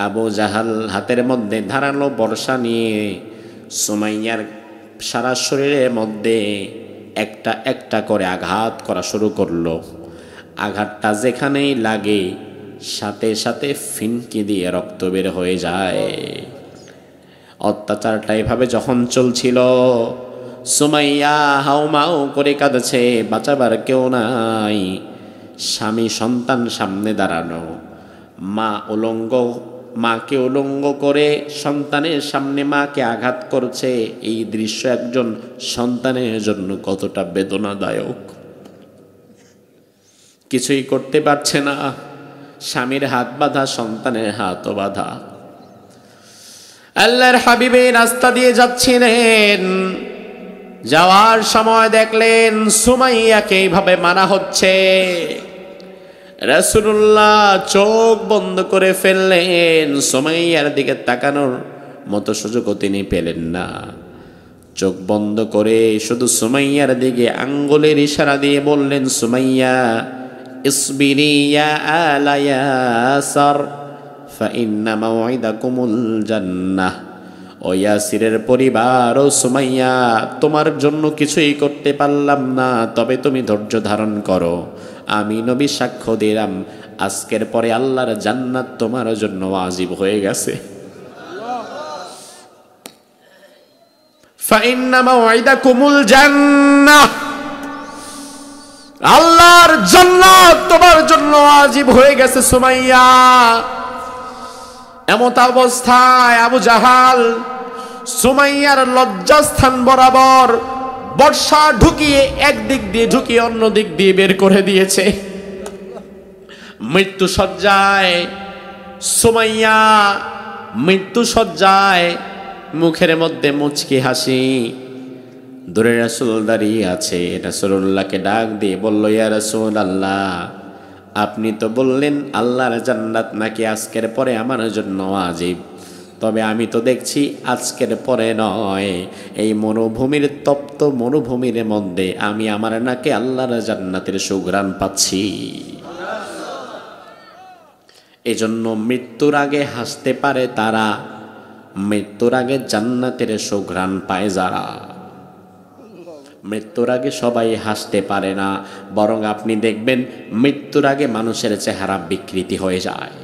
আবু জাহাল হাতের মধ্যে ধারালো বর্ষা নিয়ে সুমাইয়ার সারা শরীরের মধ্যে একটা একটা করে আঘাত করা শুরু করলো। আঘাতটা যেখানেই লাগে সাথে সাথে ফিনকি দিয়ে রক্ত বের হয়ে যায়। অত্যাচারটা এভাবে যখন চলছিল, সুমাইয়া হাউমাউ করে কাঁদছে, বাঁচাবার কেউ নাই। স্বামী সন্তান সামনে দাঁড়ানো, মা উলঙ্গ, মাকে উলঙ্গ করে সন্তানের সামনে মাকে আঘাত করছে। এই দৃশ্য একজন সন্তানের জন্য কতটা বেদনাদায়ক। কিছুই করতে পারছে না, স্বামীর হাত বাঁধা, সন্তানের হাতও বাঁধা। আল্লাহর হাবিবে রাস্তা দিয়ে যাচ্ছিলেন, যাওয়ার সময় দেখলেন সুমাইয়াকে এইভাবে মারা হচ্ছে। রাসূলুল্লাহ চোখ বন্ধ করে ফেললেন, সুমাইয়ার দিকে তাকানোর মতো সুযোগও তিনি পেলেন না। চোখ বন্ধ করে শুধু সুমাইয়ার দিকে আঙ্গুলের ইশারা দিয়ে বললেন, সুমাইয়া ইসবিরি ইয়া আলা ইয়াসার ফাইন্না মাওইদাকুমুল জান্নাহ। ও ইয়াসিরের পরিবার, ও সুমাইয়া, তোমার জন্য কিছুই করতে পারলাম না, তবে তুমি ধৈর্য ধারণ করো। আমি নবী সাক্ষ্য দিলাম, আজকের পরে আল্লাহর জান্নাত তোমার জন্য ওয়াজিব হয়ে গেছে। ফাইন্না মাওইদাকুমুল জান্নাহ, আল্লাহর জান্নাত তোমার জন্য ওয়াজিব হয়ে গেছে সুমাইয়া। এমত অবস্থায় আবু জাহাল সুমাইয়ার লজ্জাস্থান বরাবর বর্ষা ঢুকিয়ে একদিক দিয়ে ঢুকিয়ে অন্য দিক দিয়ে বের করে দিয়েছে। মৃত্যু সজ্জায় সুমাইয়া, মৃত্যু সজ্জায়, মুখের মধ্যে মুচকি হাসি। দূরে রাসূল দাঁড়িয়ে আছে, রাসূলুল্লাহকে ডাক দিয়ে বলল, ইয়া রাসূলুল্লাহ, আপনি তো বললেন আল্লাহর জান্নাত নাকি আজকের পরে আমার জন্য ওয়াজিব, তবে আমি তো দেখছি আজকের পরে নয়, এই মরুভূমির তপ্ত মরুভূমির মধ্যে আমি আমার নাকি আল্লাহর জান্নাতের সুঘ্রাণ পাচ্ছি। এজন্য মৃত্যুর আগে হাসতে পারে তারা, মৃত্যুর আগে জান্নাতের সুঘ্রাণ পায় যারা। মৃত্যুর আগে সবাই হাসতে পারে না, বরং আপনি দেখবেন মৃত্যুর আগে মানুষের চেহারা বিকৃতি হয়ে যায়,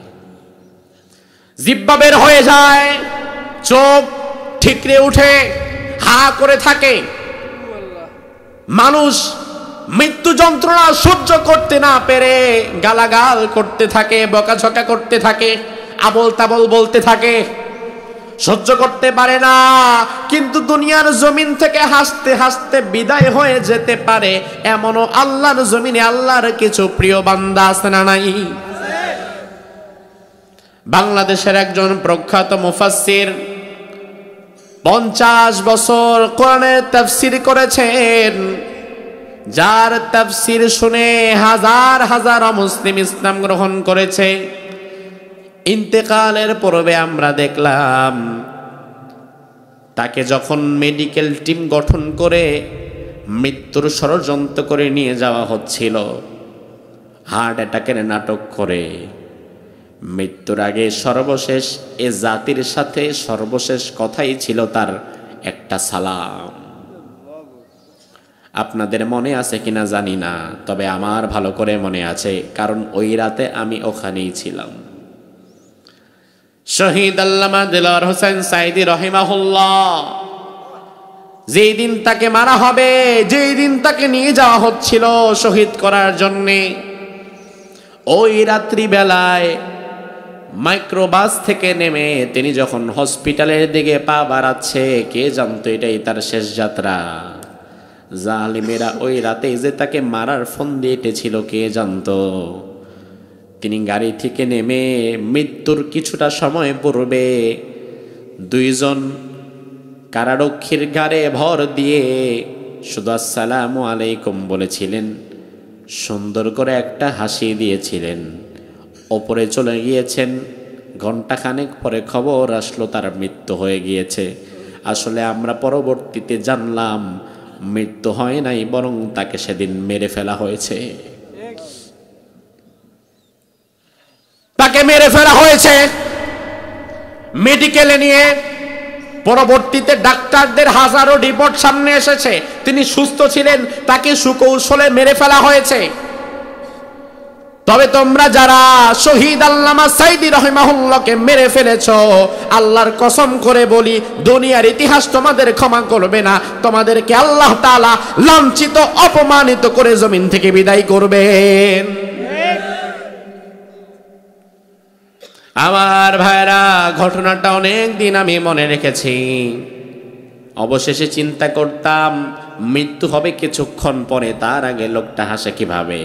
জিহ্বা বের হয়ে যায়, চোখ ঠিকরে উঠে, হা করে থাকে। মানুষ মৃত্যু যন্ত্রণা সহ্য করতে না পেরে গালাগাল করতে থাকে, বকাঝকা করতে থাকে, আবল তাবল বলতে থাকে, সহ্য করতে পারে না। কিন্তু দুনিয়ার জমিন থেকে হাসতে হাসতে বিদায় হয়ে যেতে পারে এমনও আল্লাহর জমিনে আল্লাহর কিছু প্রিয় বান্দা আছে না নাই? বাংলাদেশের একজন প্রখ্যাত মুফাসসির 50 বছর কোরআনের তাফসীর করেছেন, যার তাফসীর শুনে হাজার হাজার মুসলিম ইসলাম গ্রহণ করেছে। ইন্তেকালের পূর্বে আমরা দেখলাম তাকে যখন মেডিকেল টিম গঠন করে মৃত্যুর ষড়যন্ত্র করে নিয়ে যাওয়া হচ্ছিল, হার্ট অ্যাটাকের নাটক করে, মৃত্যুর আগে সর্বশেষ এ জাতির সাথে সর্বশেষ কথাই ছিল তার একটা সালাম। আপনাদের মনে আছে কিনা জানি না, তবে আমার ভালো করে মনে আছে, কারণ ওই রাতে আমি ওখানেই ছিলাম। শহীদ আল্লামা দেলোয়ার হোসেন সাইদি রহিমাহুল্লাহ যেই দিন তাকে মারা হবে, যেই দিন তাকে নিয়ে যাওয়া হচ্ছিল শহীদ করার জন্যে, ওই রাত্রি বেলায় মাইক্রোবাস থেকে নেমে তিনি যখন হসপিটালের দিকে পা বাড়াচ্ছে, কে জানতো এটাই তার শেষ যাত্রা। জালিমেরা ওই রাতে যে তাকে মারার ফোন দিয়ে এঁটেছিল, কে জানতো। তিনি গাড়ি থেকে নেমে মৃত্যুর কিছুটা সময় পূর্বে দুইজন কারারক্ষীর ঘাড়ে ভর দিয়ে শুধু আসসালামু আলাইকুম বলেছিলেন, সুন্দর করে একটা হাসি দিয়েছিলেন, ওপরে চলে গিয়েছেন। ঘণ্টাখানেক পরে খবর আসলো তার মৃত্যু হয়ে গিয়েছে। আসলে আমরা পরবর্তীতে জানলাম মৃত্যু হয় নাই, বরং তাকে সেদিন মেরে ফেলা হয়েছে। তাকে মেরে ফেলা হয়েছে। মেডিকেলে নিয়ে পরবর্তীতে ডাক্তারদের হাজারো রিপোর্ট সামনে এসেছে তিনি সুস্থ ছিলেন, তাকে সুকৌশলে মেরে ফেলা হয়েছে। তবে তোমরা যারা শহীদ আল্লামা সাইদি রাহিমাহুল্লাহকে মেরে ফেলেছো, আল্লাহর কসম করে বলি দুনিয়ার ইতিহাস তোমাদের ক্ষমা করবে না, তোমাদেরকে আল্লাহ তাআলা লাঞ্ছিত অপমানিত করে জমিন থেকে বিদায় করবেন। আমার ভাইরা, ঘটনাটা অনেক দিন আমি মনে রেখেছি। অবশেষে চিন্তা করতাম মৃত্যু হবে কিছুক্ষণ পরে, তার আগে লোকটা হাসে কিভাবে?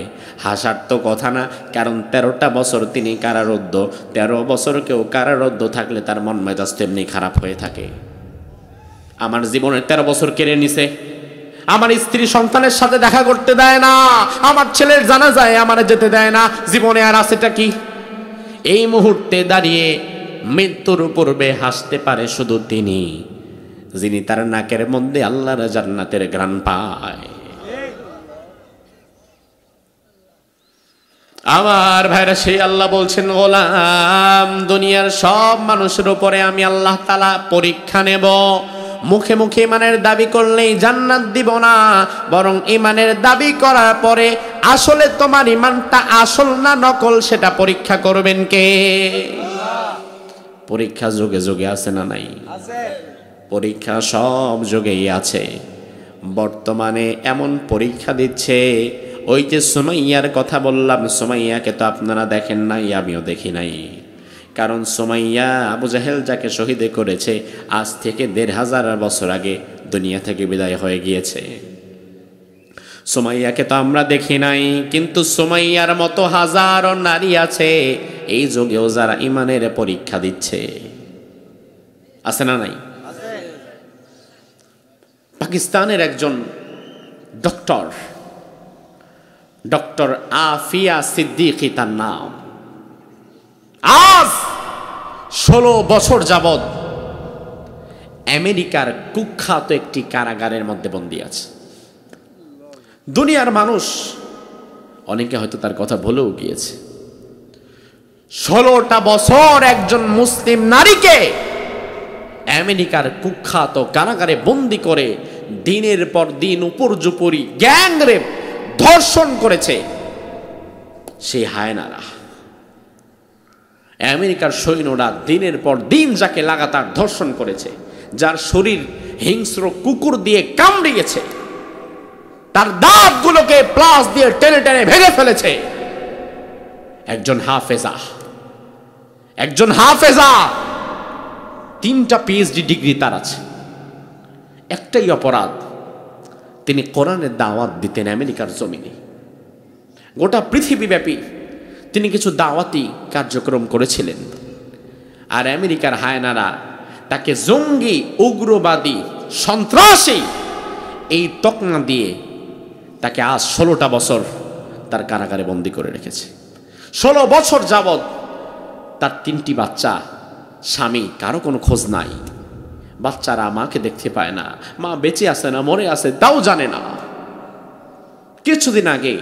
হাসার তো কথা না, কারণ 13টা বছর তিনি কারারুদ্ধ। 13 বছর কেউ কারারুদ্ধ থাকলে তার মন মেজাজ তেমনি খারাপ হয়ে থাকে। আমার জীবনের 13 বছর কেড়ে নিছে। আমার স্ত্রী সন্তানের সাথে দেখা করতে দেয় না, আমার ছেলের জানাজায় আমার যেতে দেয় না। জীবনে আর আছেটা কি? এই মুহূর্তে দাঁড়িয়ে মৃত্যুর পূর্বে হাসতে পারে শুধু তিনি, যিনি তার নাকের মধ্যে আল্লাহর জান্নাতের ঘ্রাণ পায়। আমার ভাইরা, সেই আল্লাহ বলছেন, গোলাম দুনিয়ার সব মানুষের উপরে আমি আল্লাহ তাআলা পরীক্ষা নেব। মুখে মুখে ইমানের দাবি করলেই জান্নাত দিব না, বরং ইমানের দাবি করার পরে আসলে তোমার ইমানটা আসল না নকল সেটা পরীক্ষা করবেন কে? পরীক্ষা যুগে যুগে আছে না নাই? পরীক্ষা সব যুগেই আছে। বর্তমানে এমন পরীক্ষা দিচ্ছে, ওই যে সুমাইয়ার কথা বললাম, সুমাইয়াকে তো আপনারা দেখেন নাই, আমিও দেখি নাই। কারণ সুমাইয়া আবু জাহেল যাকে শহীদ করেছে আজ থেকে 1500 বছর আগে দুনিয়া থেকে বিদায় হয়ে গিয়েছে। সুমাইয়াকে তো আমরা দেখি নাই, কিন্তু সুমাইয়ার মতো হাজারো নারী আছে এই যুগেও যারা ইমানের পরীক্ষা দিচ্ছে। আছে না নাই? পাকিস্তানের একজন ডক্টর আফিয়া সিদ্দিকী তার নাম। আজ 16 বছর যাবৎ আমেরিকার কুখ্যাত একটি কারাগারের মধ্যে বন্দী আছে। দুনিয়ার মানুষ অনেকে হয়তো তার কথা ভুলেও গিয়েছে। 16টা বছর একজন মুসলিম নারীকে আমেরিকার কুখ্যাত কারাগারে বন্দী করে দিনের পর দিন উপর্যুপরি গ্যাং রেপ, ধর্ষণ করেছে সেই হায়নারা। আমেরিকার সৈন্যরা দিনের পর দিন যাকে লাগাতার ধর্ষণ করেছে, যার শরীর হিংস্র কুকুর দিয়ে কামড়িয়েছে, তার দাঁতগুলোকে প্লাস দিয়ে টেনে টেনে ভেঙে ফেলেছে। একজন হাফেজা 3টা PhD ডিগ্রি তার আছে। একটাই অপরাধ, তিনি কোরআনের দাওয়াত দিতেন আমেরিকার জমিনে। গোটা পৃথিবীব্যাপী তিনি কিছু দাওয়াতি কার্যক্রম করেছিলেন, আর আমেরিকার হায়নারা তাকে জঙ্গি, উগ্রবাদী, সন্ত্রাসী এই তকমা দিয়ে তাকে আজ 16টা বছর তার কারাগারে বন্দী করে রেখেছে। 16 বছর যাবৎ তার 3টি বাচ্চা, স্বামী, কারো কোনো খোঁজ নাই। বাচ্চারা মাকে দেখতে পায় না, মা বেঁচে আছে না মরে আছে তাও জানে না। কিছুদিন আগে,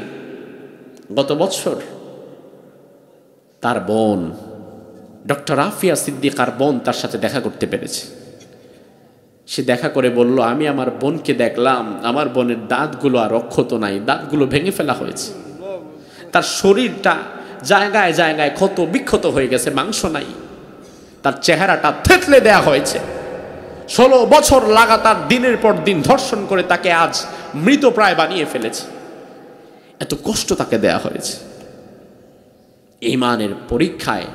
গত বছর, তার বোন ডক্টর আফিয়া সিদ্দিকার বোন তার সাথে দেখা করতে পেরেছে। সে দেখা করে বলল, আমি আমার বোনকে দেখলাম, আমার বোনের দাঁতগুলো আর অক্ষত নাই, দাঁতগুলো ভেঙে ফেলা হয়েছে। তার শরীরটা জায়গায় জায়গায় ক্ষত বিক্ষত হয়ে গেছে, মাংস নাই। তার চেহারাটা থেতলে দেয়া হয়েছে। 16 বছর লাগাতার দিনের পর দিন ধর্ষণ করে তাকে আজ মৃতপ্রায় বানিয়ে ফেলেছে। এত কষ্ট তাকে দেয়া হয়েছে। ঈমানের পরীক্ষায়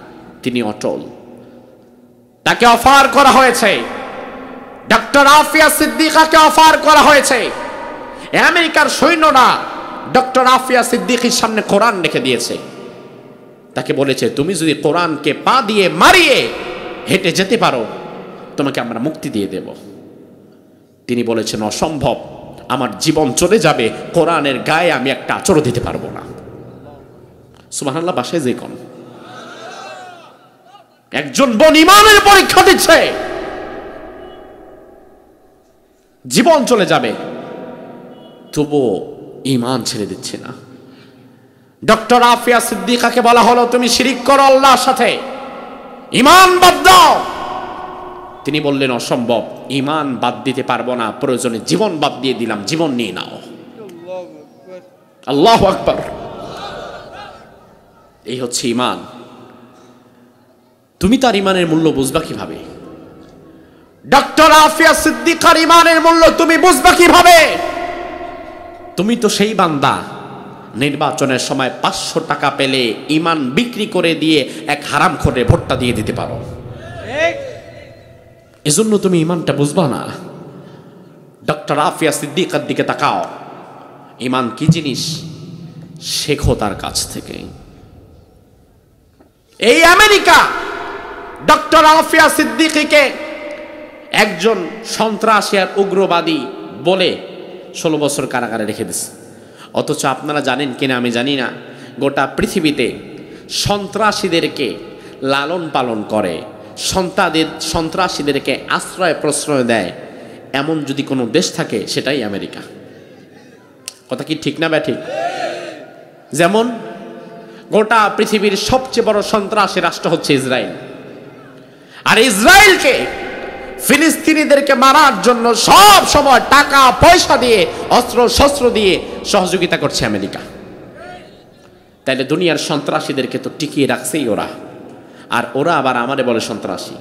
তিনি অটল। তাকে অফার করা হয়েছে, ডক্টর আফিয়া সিদ্দিকাকে অফার করা হয়েছে। আমেরিকার সৈন্যরা ডক্টর আফিয়া সিদ্দিকীর সামনে কোরআন রেখে দিয়েছে। তাকে বলেছে, তুমি যদি কোরআনকে পা দিয়ে মারিয়ে হেঁটে যেতে পারো, তোমাকে আমরা মুক্তি দিয়ে দেব। তিনি বলেছেন, অসম্ভব, আমার জীবন চলে যাবে, কোরআনের গায়ে আমি একটা আঁচড়ও দিতে পারবো না। সুবহানাল্লাহ, বাসায় যে কোন একজন বোন ঈমানের পরীক্ষা দিচ্ছে, জীবন চলে যাবে, তবুও ঈমান ছেড়ে দিচ্ছে না। ডক্টর আফিয়া সিদ্দিকাকে বলা হলো, তুমি শিরিক করো আল্লাহর সাথে, ঈমান বাদ দাও। তিনি বললেন অসম্ভব, ঈমান বাদ দিতে পারবো না, প্রয়োজনে জীবন বাদ দিয়ে দিলাম, জীবন নিয়ে নাও। আল্লাহু আকবার। এই হচ্ছে ঈমান। তুমি তার ঈমানের মূল্য বুঝবা কিভাবে? ডক্টর আফিয়া সিদ্দিকার ঈমানের মূল্য তুমি বুঝবা কিভাবে? তুমি তো সেই বান্দা নির্বাচনের সময় 500 টাকা পেলে ঈমান বিক্রি করে দিয়ে এক হারামখোরে ভোটটা দিয়ে দিতে পারো। এজন্য তুমি ঈমানটা বুঝবা না। ডক্টর আফিয়া সিদ্দিকার দিকে তাকাও, ঈমান কি জিনিস শেখো তার কাছ থেকে। এই আমেরিকা ডক্টর আফিয়া সিদ্দিকীকে একজন সন্ত্রাসী আর উগ্রবাদী বলে 16 বছর কারাগারে রেখে দিয়েছে। অথচ আপনারা জানেন কিনা আমি জানি না, গোটা পৃথিবীতে সন্ত্রাসীদেরকে লালন পালন করে, সন্ত্রাসীদেরকে আশ্রয় প্রশ্রয় দেয় এমন যদি কোনো দেশ থাকে সেটাই আমেরিকা। কথা কি ঠিক না ব্যাঠিক? যেমন গোটা পৃথিবীর সবচেয়ে বড় সন্ত্রাসী রাষ্ট্র হচ্ছে ইসরায়েল, আর ইসরায়েলকে ফিলিস্তিনিদেরকে মারার জন্য সব সময় টাকা পয়সা দিয়ে অস্ত্র শস্ত্র দিয়ে সহযোগিতা করছে আমেরিকা। তাইলে দুনিয়ার সন্ত্রাসীদেরকে তো টিকিয়ে রাখছেই ওরা, আর ওরা আবার আমারে বলে সন্ত্রাসী,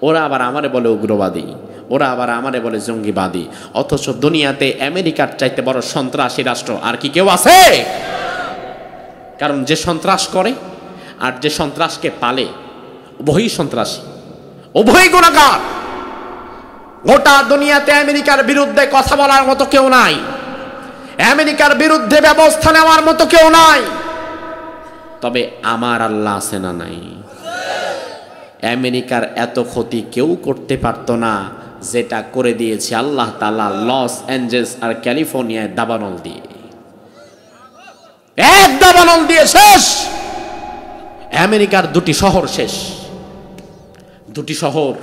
ওরা আবার আমারে বলে উগ্রবাদী, ওরা আবার আমারে বলে জঙ্গিবাদী। অথচ দুনিয়াতে আমেরিকার চাইতে বড় সন্ত্রাসী রাষ্ট্র আর কি কেউ আছে? কারণ যে সন্ত্রাস করে আর যে সন্ত্রাসকে পালে উভয়ই সন্ত্রাসী, উভয়ই গুনাহগার। গোটা দুনিয়াতে আমেরিকার বিরুদ্ধে কথা বলার মতো কেউ নাই, আমেরিকার বিরুদ্ধে ব্যবস্থা নেওয়ার মতো কেউ নাই। তবে আমার আল্লাহ আছে না নাই? আমেরিকার এত ক্ষতি কেউ করতে পারতো না যেটা করে দিয়েছে আল্লাহ তাআলা লস অ্যাঞ্জেলস আর ক্যালিফোর্নিয়ায় দাবানল দিয়ে। এক দাবানল দিয়ে শেষ। আমেরিকার 2টি শহর শেষ, 2টি শহর।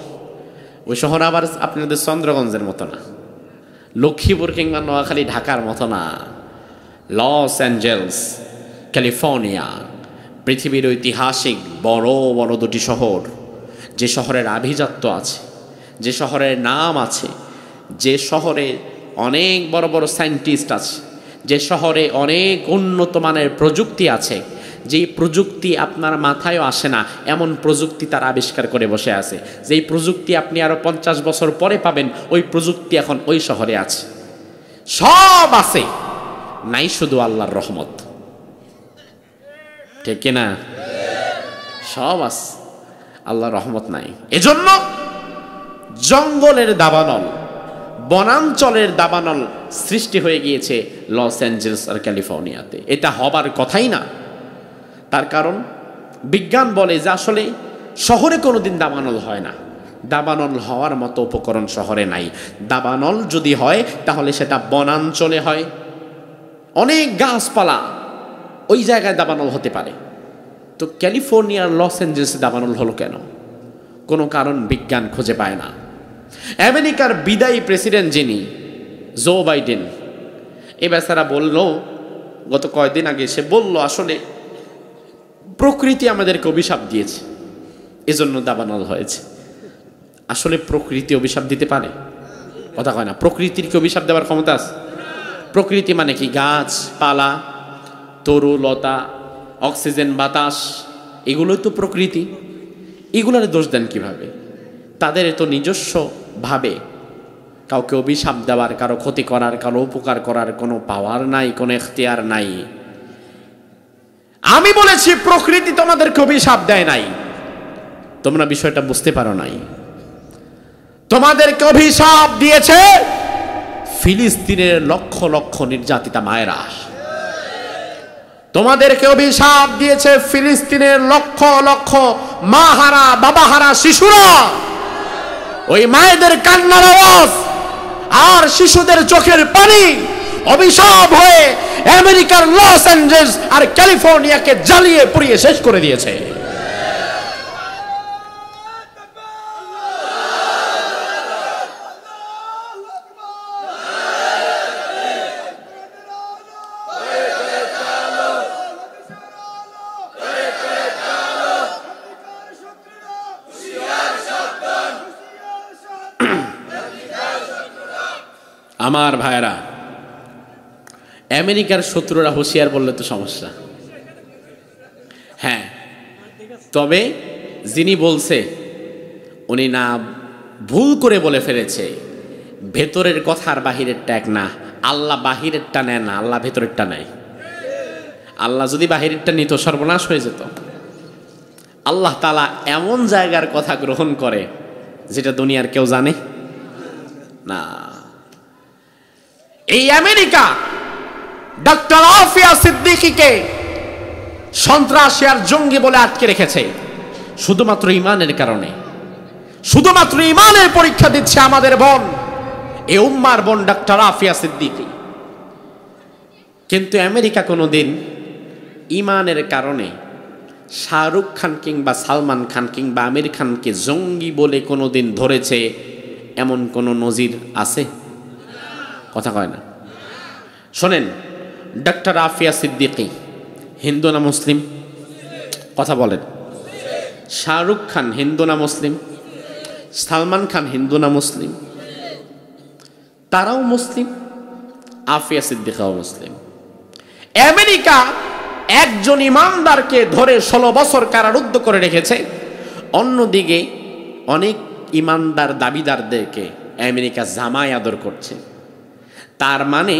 ওই শহর আবার আপনাদের চন্দ্রগঞ্জের মতো না, লক্ষ্মীপুর কিংবা নোয়াখালী ঢাকার মতো না। লস অ্যাঞ্জেলস ক্যালিফোর্নিয়া পৃথিবীর ঐতিহাসিক বড় বড় 2টি শহর, যে শহরের আভিজাত্য আছে, যে শহরের নাম আছে, যে শহরে অনেক বড় বড় সায়েন্টিস্ট আছে, যে শহরে অনেক উন্নত মানের প্রযুক্তি আছে, যেই প্রযুক্তি আপনার মাথায়ও আসে না এমন প্রযুক্তি তারা আবিষ্কার করে বসে আছে। যেই প্রযুক্তি আপনি আরো 50 বছর পরে পাবেন, ওই প্রযুক্তি এখন ওই শহরে আছে। সব আছে, নাই শুধু আল্লাহর রহমত। ঠিক কিনা? সব আছে, আল্লাহর রহমত নাই। এজন্য জঙ্গলের দাবানল, বনাঞ্চলের দাবানল সৃষ্টি হয়ে গিয়েছে লস অ্যাঞ্জেলস আর ক্যালিফোর্নিয়াতে। এটা হবার কথাই না। তার কারণ বিজ্ঞান বলে যে আসলে শহরে কোনোদিন দাবানল হয় না, দাবানল হওয়ার মতো উপকরণ শহরে নাই। দাবানল যদি হয় তাহলে সেটা বনাঞ্চলে হয়, অনেক গাছপালা, ওই জায়গায় দাবানল হতে পারে। তো ক্যালিফোর্নিয়ার লস অ্যাঞ্জেলসে দাবানল হলো কেন? কোনো কারণ বিজ্ঞান খুঁজে পায় না। আমেরিকার বিদায়ী প্রেসিডেন্ট যিনি জো বাইডেন, এ বেচারা বলল গত কয়েকদিন আগে, সে বলল আসলে প্রকৃতি আমাদেরকে অভিশাপ দিয়েছে, এজন্য দাবানল হয়েছে। আসলে প্রকৃতি অভিশাপ দিতে পারে? কথা কয় না। প্রকৃতির কি অভিশাপ দেওয়ার ক্ষমতা আছে? প্রকৃতি মানে কি? গাছপালা, তরু লতা, অক্সিজেন, বাতাস, এগুলোই তো প্রকৃতি। এগুলোর দোষ দেন কিভাবে? তাদের তো নিজস্ব ভাবে কাউকে অভিশাপ দেওয়ার, কারো ক্ষতি করার, কারো উপকার করার কোনো পাওয়ার নাই, কোনো এখতিয়ার নাই। আমি বলেছি প্রকৃতি তোমাদেরকে অভিশাপ দেয় নাই, তোমরা বিষয়টা বুঝতে পারো নাই। তোমাদেরকে অভিশাপ দিয়েছে ফিলিস্তিনের লক্ষ লক্ষ নির্যাতিতা মায়েরা। তোমাদেরকে অভিশাপ দিয়েছে ফিলিস্তিনের লক্ষ লক্ষ মাহারা, বাবাহারা শিশুরা। ওই মায়েদের কান্নার আওয়াজ আর শিশুদের চোখের পানি অভিশাপ হয়ে আমেরিকার লস অ্যাঞ্জেলস আর ক্যালিফোর্নিয়াকে জ্বালিয়ে পুড়িয়ে শেষ করে দিয়েছে। আমার ভাইরা, আমেরিকার শত্রুরা হুঁশিয়ার বললে তো সমস্যা। হ্যাঁ, তবে যিনি বলছে উনি না ভুল করে বলে ফেলেছে, ভেতরের কথার বাহিরেরটা এক না। আল্লাহ বাহিরেরটা নেয় না, আল্লাহ ভেতরেরটা নেয়। আল্লাহ যদি বাহিরেরটা নিত সর্বনাশ হয়ে যেত। আল্লাহ তাআলা এমন জায়গার কথা গ্রহণ করে যেটা দুনিয়ার কেউ জানে না। এই আমেরিকা ডক্টর আফিয়া সিদ্দিকীকে সন্ত্রাসী আর জঙ্গি বলে আটকে রেখেছে শুধুমাত্র ঈমানের কারণে। শুধুমাত্র ঈমানের পরীক্ষা দিচ্ছে আমাদের বোন, এই উম্মার বোন ডক্টর আফিয়া সিদ্দিকী। কিন্তু আমেরিকা কোনোদিন ঈমানের কারণে শাহরুখ খান কিংবা সালমান খান কিংবা আমির খানকে জঙ্গি বলে কোনোদিন ধরেছে এমন কোন নজির আছে? কথা কয় না। শোনেন, ডক্টর আফিয়া সিদ্দিকী হিন্দু না মুসলিম? কথা বলেন। শাহরুখ খান হিন্দু না মুসলিম? সালমান খান হিন্দু না মুসলিম? তারাও মুসলিম, আফিয়া সিদ্দিকাও মুসলিম। আমেরিকা একজন ইমানদারকে ধরে 16 বছর কারারুদ্ধ করে রেখেছে, অন্যদিকে অনেক ইমানদার দাবিদারদেরকে আমেরিকা জামাই আদর করছে। তার মানে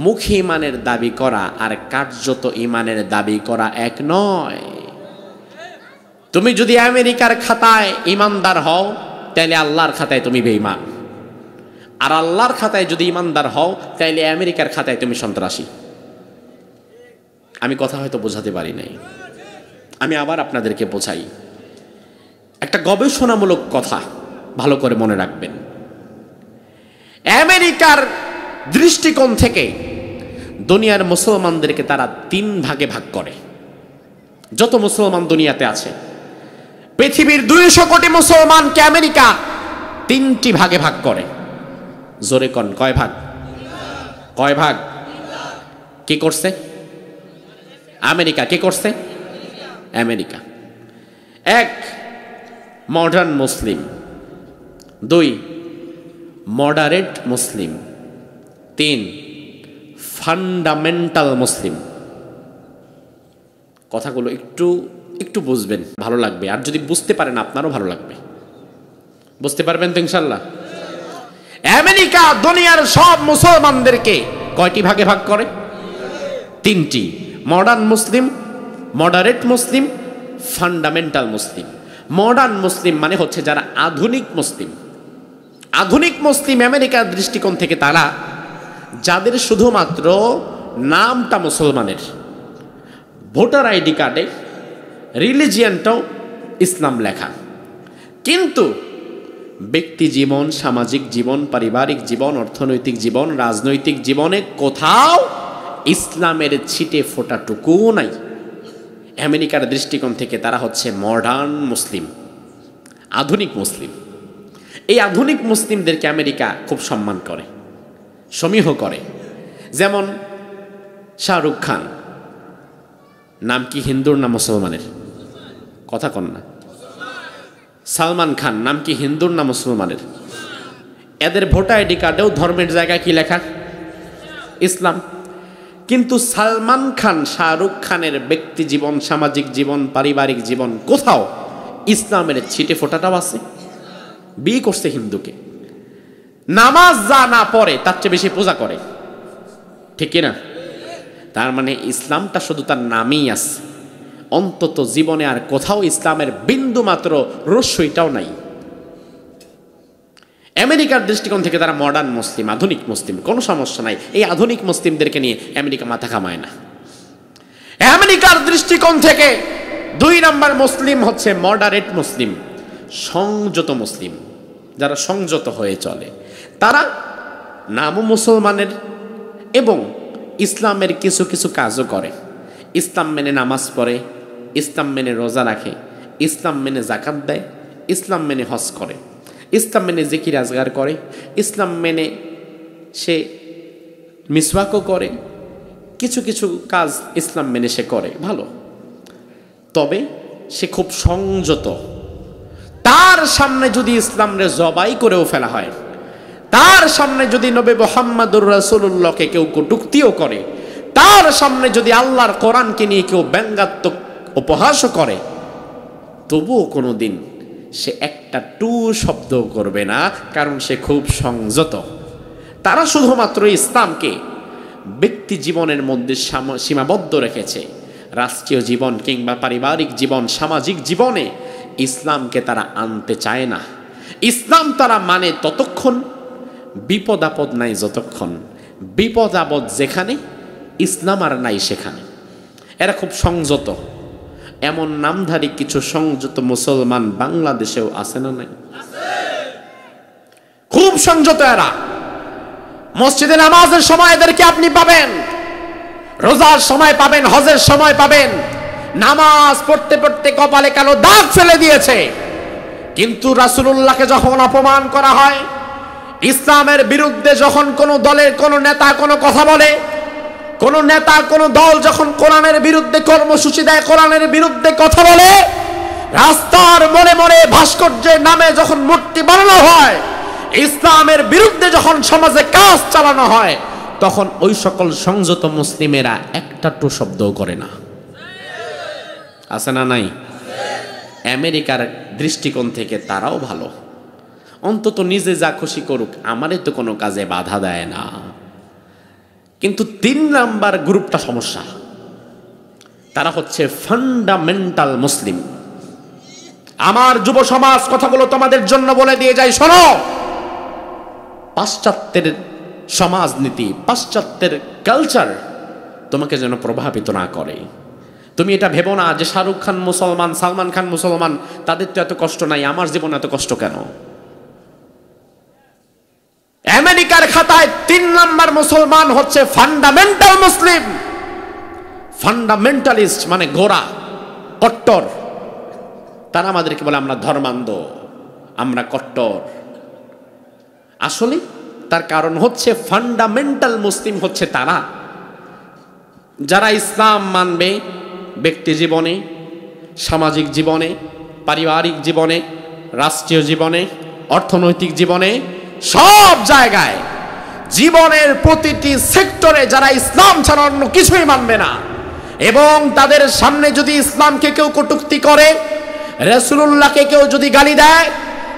মুখে ইমানের দাবি করা আর কার্যত ইমানের দাবি করা এক নয়। তুমি যদি আমেরিকার খাতায় ইমানদার হও তাহলে আল্লাহর খাতায় তুমি বেঈমান, আর আল্লাহর খাতায় যদি ইমানদার হও তাহলে আমেরিকার খাতায় তুমি সন্ত্রাসী। আমি কথা হয়তো বোঝাতে পারি নাই, আমি আবার আপনাদেরকে বোঝাই। একটা গবেষণামূলক কথা ভালো করে মনে রাখবেন। আমেরিকার দৃষ্টিকোণ থেকে দুনিয়ার মুসলমানদেরকে তারা 3 ভাগে ভাগ করে। যত মুসলমান দুনিয়াতে আছে, পৃথিবীর 200 কোটি মুসলমানকে আমেরিকা 3টি ভাগে ভাগ করে। জোরে কোন কয় ভাগ? কয় ভাগ? কি করছে আমেরিকা? কি করছে আমেরিকা? 1, মডার্ন মুসলিম। 2, মডারেট মুসলিম। 3, ফান্ডামেন্টাল মুসলিম। কথাগুলো একটু একটু বুঝবেন, ভালো লাগবে। আর যদি বুঝতে পারেন আপনারও ভালো লাগবে। বুঝতে পারবেন তো ইনশাল্লাহ? আমেরিকা দুনিয়ার সব মুসলমানদেরকে কয়টি ভাগে ভাগ করে? 3টি। মডার্ন মুসলিম, মডারেট মুসলিম, ফান্ডামেন্টাল মুসলিম। মডার্ন মুসলিম মানে হচ্ছে যারা আধুনিক মুসলিম। আধুনিক মুসলিম আমেরিকার দৃষ্টিকোণ থেকে তারা যাদের শুধুমাত্র নামটা মুসলমানের, ভোটার আইডি কার্ডে রিলিজিয়ানটাও ইসলাম লেখা, কিন্তু ব্যক্তি জীবন, সামাজিক জীবন, পারিবারিক জীবন, অর্থনৈতিক জীবন, রাজনৈতিক জীবনে কোথাও ইসলামের ছিটে ফোঁটাটুকুও নাই। আমেরিকার দৃষ্টিকোণ থেকে তারা হচ্ছে মডার্ন মুসলিম, আধুনিক মুসলিম। এই আধুনিক মুসলিমদেরকে আমেরিকা খুব সম্মান করে, সমীহ করে। যেমন শাহরুখ খান, নাম কি হিন্দুর না মুসলমানের? কথা কন না। সালমান খান নাম কি হিন্দুর না মুসলমানের? এদের ভোটার আইডি কার্ডেও ধর্মের জায়গায় কি লেখা? ইসলাম। কিন্তু সালমান খান, শাহরুখ খানের ব্যক্তি জীবন, সামাজিক জীবন, পারিবারিক জীবন কোথাও ইসলামের ছিটে ফোঁটাটাও আছে। বিয়ে করছে হিন্দুকে, নামাজ যা না পড়ে তার চেয়ে বেশি পূজা করে, ঠিক কিনা? তার মানে ইসলামটা শুধু তার নামেই আছে, অন্তত জীবনে আর কোথাও ইসলামের বিন্দু মাত্র রস্যইটাও নাই। আমেরিকার দৃষ্টিকোণ থেকে তারা মডার্ন মুসলিম, আধুনিক মুসলিম, কোনো সমস্যা নাই। এই আধুনিক মুসলিমদেরকে নিয়ে আমেরিকা মাথা ঘামায় না। আমেরিকার দৃষ্টিকোণ থেকে 2 নম্বর মুসলিম হচ্ছে মডারেট মুসলিম, সংযত মুসলিম, যারা সংযত হয়ে চলে। তারা নামও মুসলমানের এবং ইসলামের কিছু কিছু কাজও করে। ইসলাম মেনে নামাজ পড়ে, ইসলাম মেনে রোজা রাখে, ইসলাম মেনে জাকাত দেয়, ইসলাম মেনে হজ করে, ইসলাম মেনে জিকির আজগার করে, ইসলাম মেনে সে মিসওয়াকও করে, কিছু কিছু কাজ ইসলাম মেনে সে করে, ভালো। তবে সে খুব সংযত। তার সামনে যদি ইসলামরে জবাই করেও ফেলা হয়, তার সামনে যদি নবী মুহাম্মদুর রাসূলুল্লাহকে কেউ কটূক্তিও করে, তার সামনে যদি আল্লাহর কোরআনকে নিয়ে কেউ ব্যঙ্গাত্মক উপহাসও করে, তবুও কোনোদিন সে একটা টু শব্দ করবে না, কারণ সে খুব সংযত। তারা শুধুমাত্র ইসলামকে ব্যক্তি জীবনের মধ্যে সীমাবদ্ধ রেখেছে। রাষ্ট্রীয় জীবন কিংবা পারিবারিক জীবন, সামাজিক জীবনে ইসলামকে তারা আনতে চায় না। ইসলাম তারা মানে ততক্ষণ, বিপদ আপদ নাই যতক্ষণ। বিপদ আপদ যেখানে, ইসলাম আর নাই সেখানে। এরা খুব সংযত। এমন নামধারী কিছু সংযত মুসলমান বাংলাদেশেও আছে না নাই? খুব সংযত এরা। মসজিদে নামাজের সময় এদেরকে আপনি পাবেন, রোজার সময় পাবেন, হজের সময় পাবেন। নামাজ পড়তে পড়তে কপালে কালো দাগ ফেলে দিয়েছে, কিন্তু রাসূলুল্লাহকে যখন অপমান করা হয়, ইসলামের বিরুদ্ধে যখন কোন দলের কোন নেতা কোনো কথা বলে, কোন নেতা কোন দল যখন কোরআনের বিরুদ্ধে কর্মসূচি দেয়, কোরআনের বিরুদ্ধে কথা বলে, রাস্তার মনে মনে ভাস্কর্যের নামে যখন মূর্তি বানানো হয়, ইসলামের বিরুদ্ধে যখন সমাজে কাজ চালানো হয়, তখন ওই সকল সংযত মুসলিমেরা একটা টু শব্দও করে না। আছে না নাই? আমেরিকার দৃষ্টিকোণ থেকে তারাও ভালো, অন্তত নিজে যা খুশি করুক, আমারে তো কোনো কাজে বাধা দেয় না। কিন্তু 3 নাম্বার গ্রুপটা সমস্যা। তারা হচ্ছে ফান্ডামেন্টাল মুসলিম। আমার যুব সমাজ কথাগুলো তোমাদের জন্য বলে দিয়ে যাই, শোনো। পাশ্চাত্যের সমাজনীতি, পাশ্চাত্যের কালচার তোমাকে যেন প্রভাবিত না করে। তুমি এটা ভেবো না যে শাহরুখ খান মুসলমান, সালমান খান মুসলমান, তাদের তো এত কষ্ট নাই, আমার জীবনে এত কষ্ট কেন? আমেরিকার খাতায় 3 নাম্বার মুসলমান হচ্ছে ফান্ডামেন্টাল মুসলিম। ফান্ডামেন্টালিস্ট মানে গোড়া, কট্টর। তারা আমাদেরকে বলে আমরা ধর্মান্ধ, আমরা কট্টর। আসলে তার কারণ হচ্ছে ফান্ডামেন্টাল মুসলিম হচ্ছে তারা যারা ইসলাম মানবে ব্যক্তি জীবনে, সামাজিক জীবনে, পারিবারিক জীবনে, রাষ্ট্রীয় জীবনে, অর্থনৈতিক জীবনে, সব জায়গায়, জীবনের প্রতিটি সেক্টরে যারা ইসলাম ছাড়া অন্য কিছুই মানবে না। এবং তাদের সামনে যদি ইসলামকে কেউ কটূক্তি করে, রাসূলুল্লাহকে কেউ যদি গালি দেয়,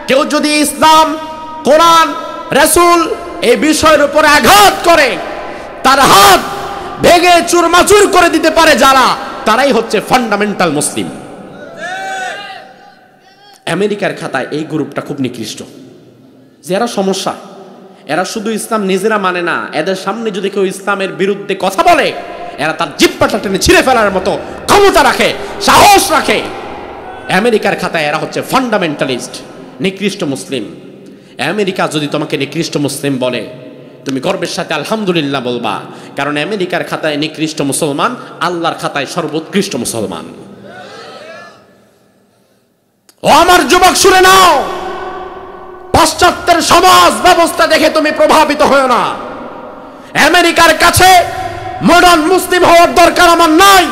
কেউ যদি ইসলাম, কোরআন, রাসূল এই বিষয়ের উপরে আঘাত করে, তার হাত ভেঙে চুরমাচুর করে দিতে পারে যারা, তারাই হচ্ছে ফান্ডামেন্টাল মুসলিম। আমেরিকার খাতায় এই গ্রুপটা খুব নিকৃষ্ট। যারা সমস্যা, এরা শুধু ইসলাম নিজেরা মানে না, এদের সামনে যদি কেউ ইসলামের বিরুদ্ধে কথা বলে, এরা তার জিহ্বাটা টেনে ছিঁড়ে ফেলার মতো ক্ষমতা রাখে, সাহস রাখে। আমেরিকার খাতায় এরা হচ্ছে ফান্ডামেন্টালিস্ট, নিকৃষ্ট মুসলিম। আমেরিকা যদি তোমাকে নিকৃষ্ট মুসলিম বলে, তুমি গর্বের সাথে আলহামদুলিল্লাহ বলবা, কারণ আমেরিকার খাতায় নিকৃষ্ট মুসলমান, আল্লাহর খাতায় সর্বোৎকৃষ্ট মুসলমান। ও আমার যুবক, শুনে নাও, পাশ্চাত্যের সমাজ ব্যবস্থা দেখে তুমি প্রভাবিত হও না। আমেরিকার কাছে মডার্ন মুসলিম হওয়ার দরকার আমার নাই।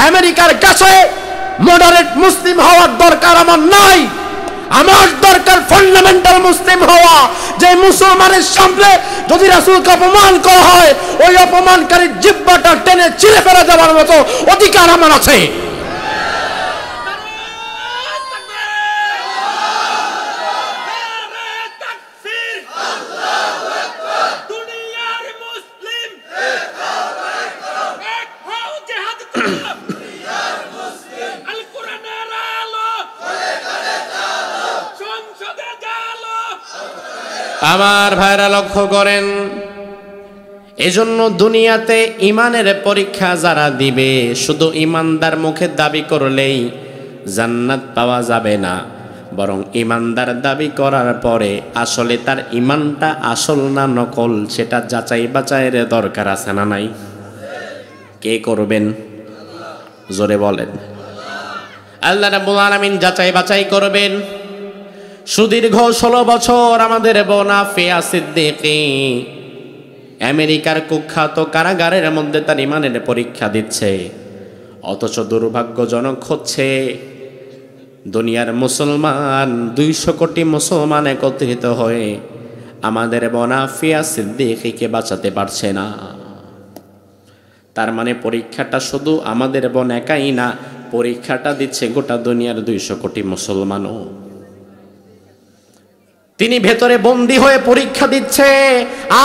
আমেরিকার কাছে মডারেট মুসলিম হওয়ার দরকার আমার নাই। আমার দরকার ফান্ডামেন্টাল মুসলিম হওয়া, যে মুসলমানের সামনে যদি রাসূলকে অপমান করা হয়, ওই অপমানকারীর জিহ্বাটা টেনে ছিঁড়ে ফেলে দেওয়ার মতো অধিকার আমার আছে। আমার ভাইরা লক্ষ্য করেন, এজন্য দুনিয়াতে ইমানের পরীক্ষা যারা দিবে, শুধু ইমানদার মুখে দাবি করলেই জান্নাত পাওয়া যাবে না, বরং ইমানদার দাবি করার পরে আসলে তার ইমানটা আসল না নকল সেটা যাচাই বাছাইয়ের দরকার আছে না নাই? কে করবেন? জোরে বলেন। আল্লাহ রাব্বুল আলামিন যাচাই বাছাই করবেন। সুদীর্ঘ 16 বছর আমাদের বোনা ফিয়া সিদ্দিকী আমেরিকার কুখ্যাত কারাগারের মধ্যে তার ইমানের পরীক্ষা দিচ্ছে। অথচ দুর্ভাগ্যজনক হচ্ছে, দুনিয়ার মুসলমান 200 কোটি মুসলমান একত্রিত হয়ে আমাদের বোন আফিয়া সিদ্দিকীকে বাঁচাতে পারছে না। তার মানে পরীক্ষাটা শুধু আমাদের বোন একাই না, পরীক্ষাটা দিচ্ছে গোটা দুনিয়ার 200 কোটি মুসলমানও। তিনি ভেতরে বন্দী হয়ে পরীক্ষা দিচ্ছে,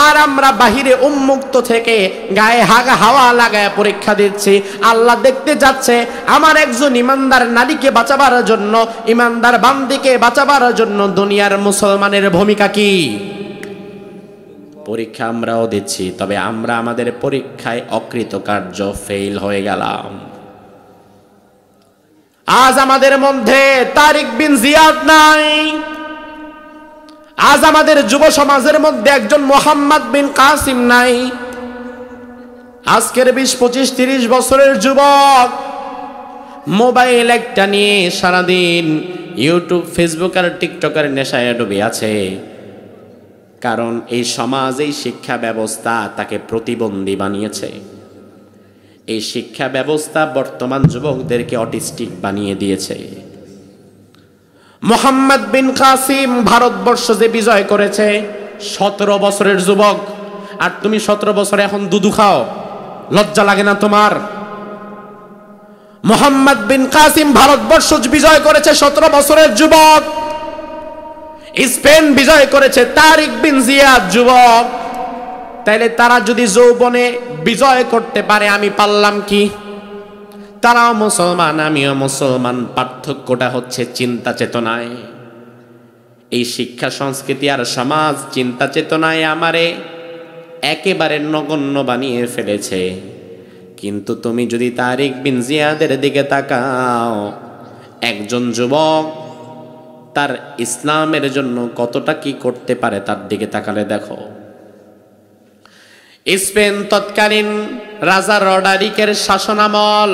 আর আমরা বাহিরে উন্মুক্ত থেকে গায়ে হাওয়া লাগায় পরীক্ষা দিচ্ছি। আল্লাহ দেখতে যাচ্ছে আমার একজন ইমানদার নারীকে বাঁচাবার জন্য, ইমানদার বান্দিকে বাঁচাবার জন্য দুনিয়ার মুসলমানের ভূমিকা কি। পরীক্ষা আমরাও দিচ্ছি, তবে আমরা আমাদের পরীক্ষায় অকৃতকার্য, ফেল হয়ে গেলাম। আজ আমাদের মধ্যে তারিক বিন জিয়াদ নাই, আজ আমাদের যুব সমাজের মধ্যে একজন মোহাম্মদ বিন কাসিম নাই। আজকের 20, 25, 30 বছরের যুবক মোবাইল একটা নিয়ে সারাদিন ইউটিউব, ফেসবুক আর টিকটকের নেশায় ডুবে আছে। কারণ এই সমাজ, এই শিক্ষা ব্যবস্থা তাকে প্রতিবন্ধী বানিয়েছে। এই শিক্ষা ব্যবস্থা বর্তমান যুবকদেরকে অটিস্টিক বানিয়ে দিয়েছে। মোহাম্মদ বিন কাসিম ভারতবর্ষ যে বিজয় করেছে, 17 বছরের যুবক, আর তুমি 17 বছরে এখন দুধু খাও, লজ্জা লাগে না তোমার? মোহাম্মদ বিন কাসিম ভারতবর্ষ বিজয় করেছে 17 বছরের যুবক। স্পেন বিজয় করেছে তারিক বিন জিয়াদ যুবক। তাইলে তারা যদি যৌবনে বিজয় করতে পারে, আমি পারলাম কি? তারাও মুসলমান, আমিও মুসলমান, পার্থক্যটা হচ্ছে চিন্তা চেতনায়। এই শিক্ষা সংস্কৃতি আর সমাজ চিন্তা চেতনায় আমারে একেবারে নগণ্য বানিয়ে ফেলেছে। কিন্তু তুমি যদি তারিক বিন জিয়াদের দিকে তাকাও, একজন যুবক তার ইসলামের জন্য কতটা কি করতে পারে তার দিকে তাকালে দেখো। স্পেন তৎকালীন রাজা রডারিকের শাসনামল।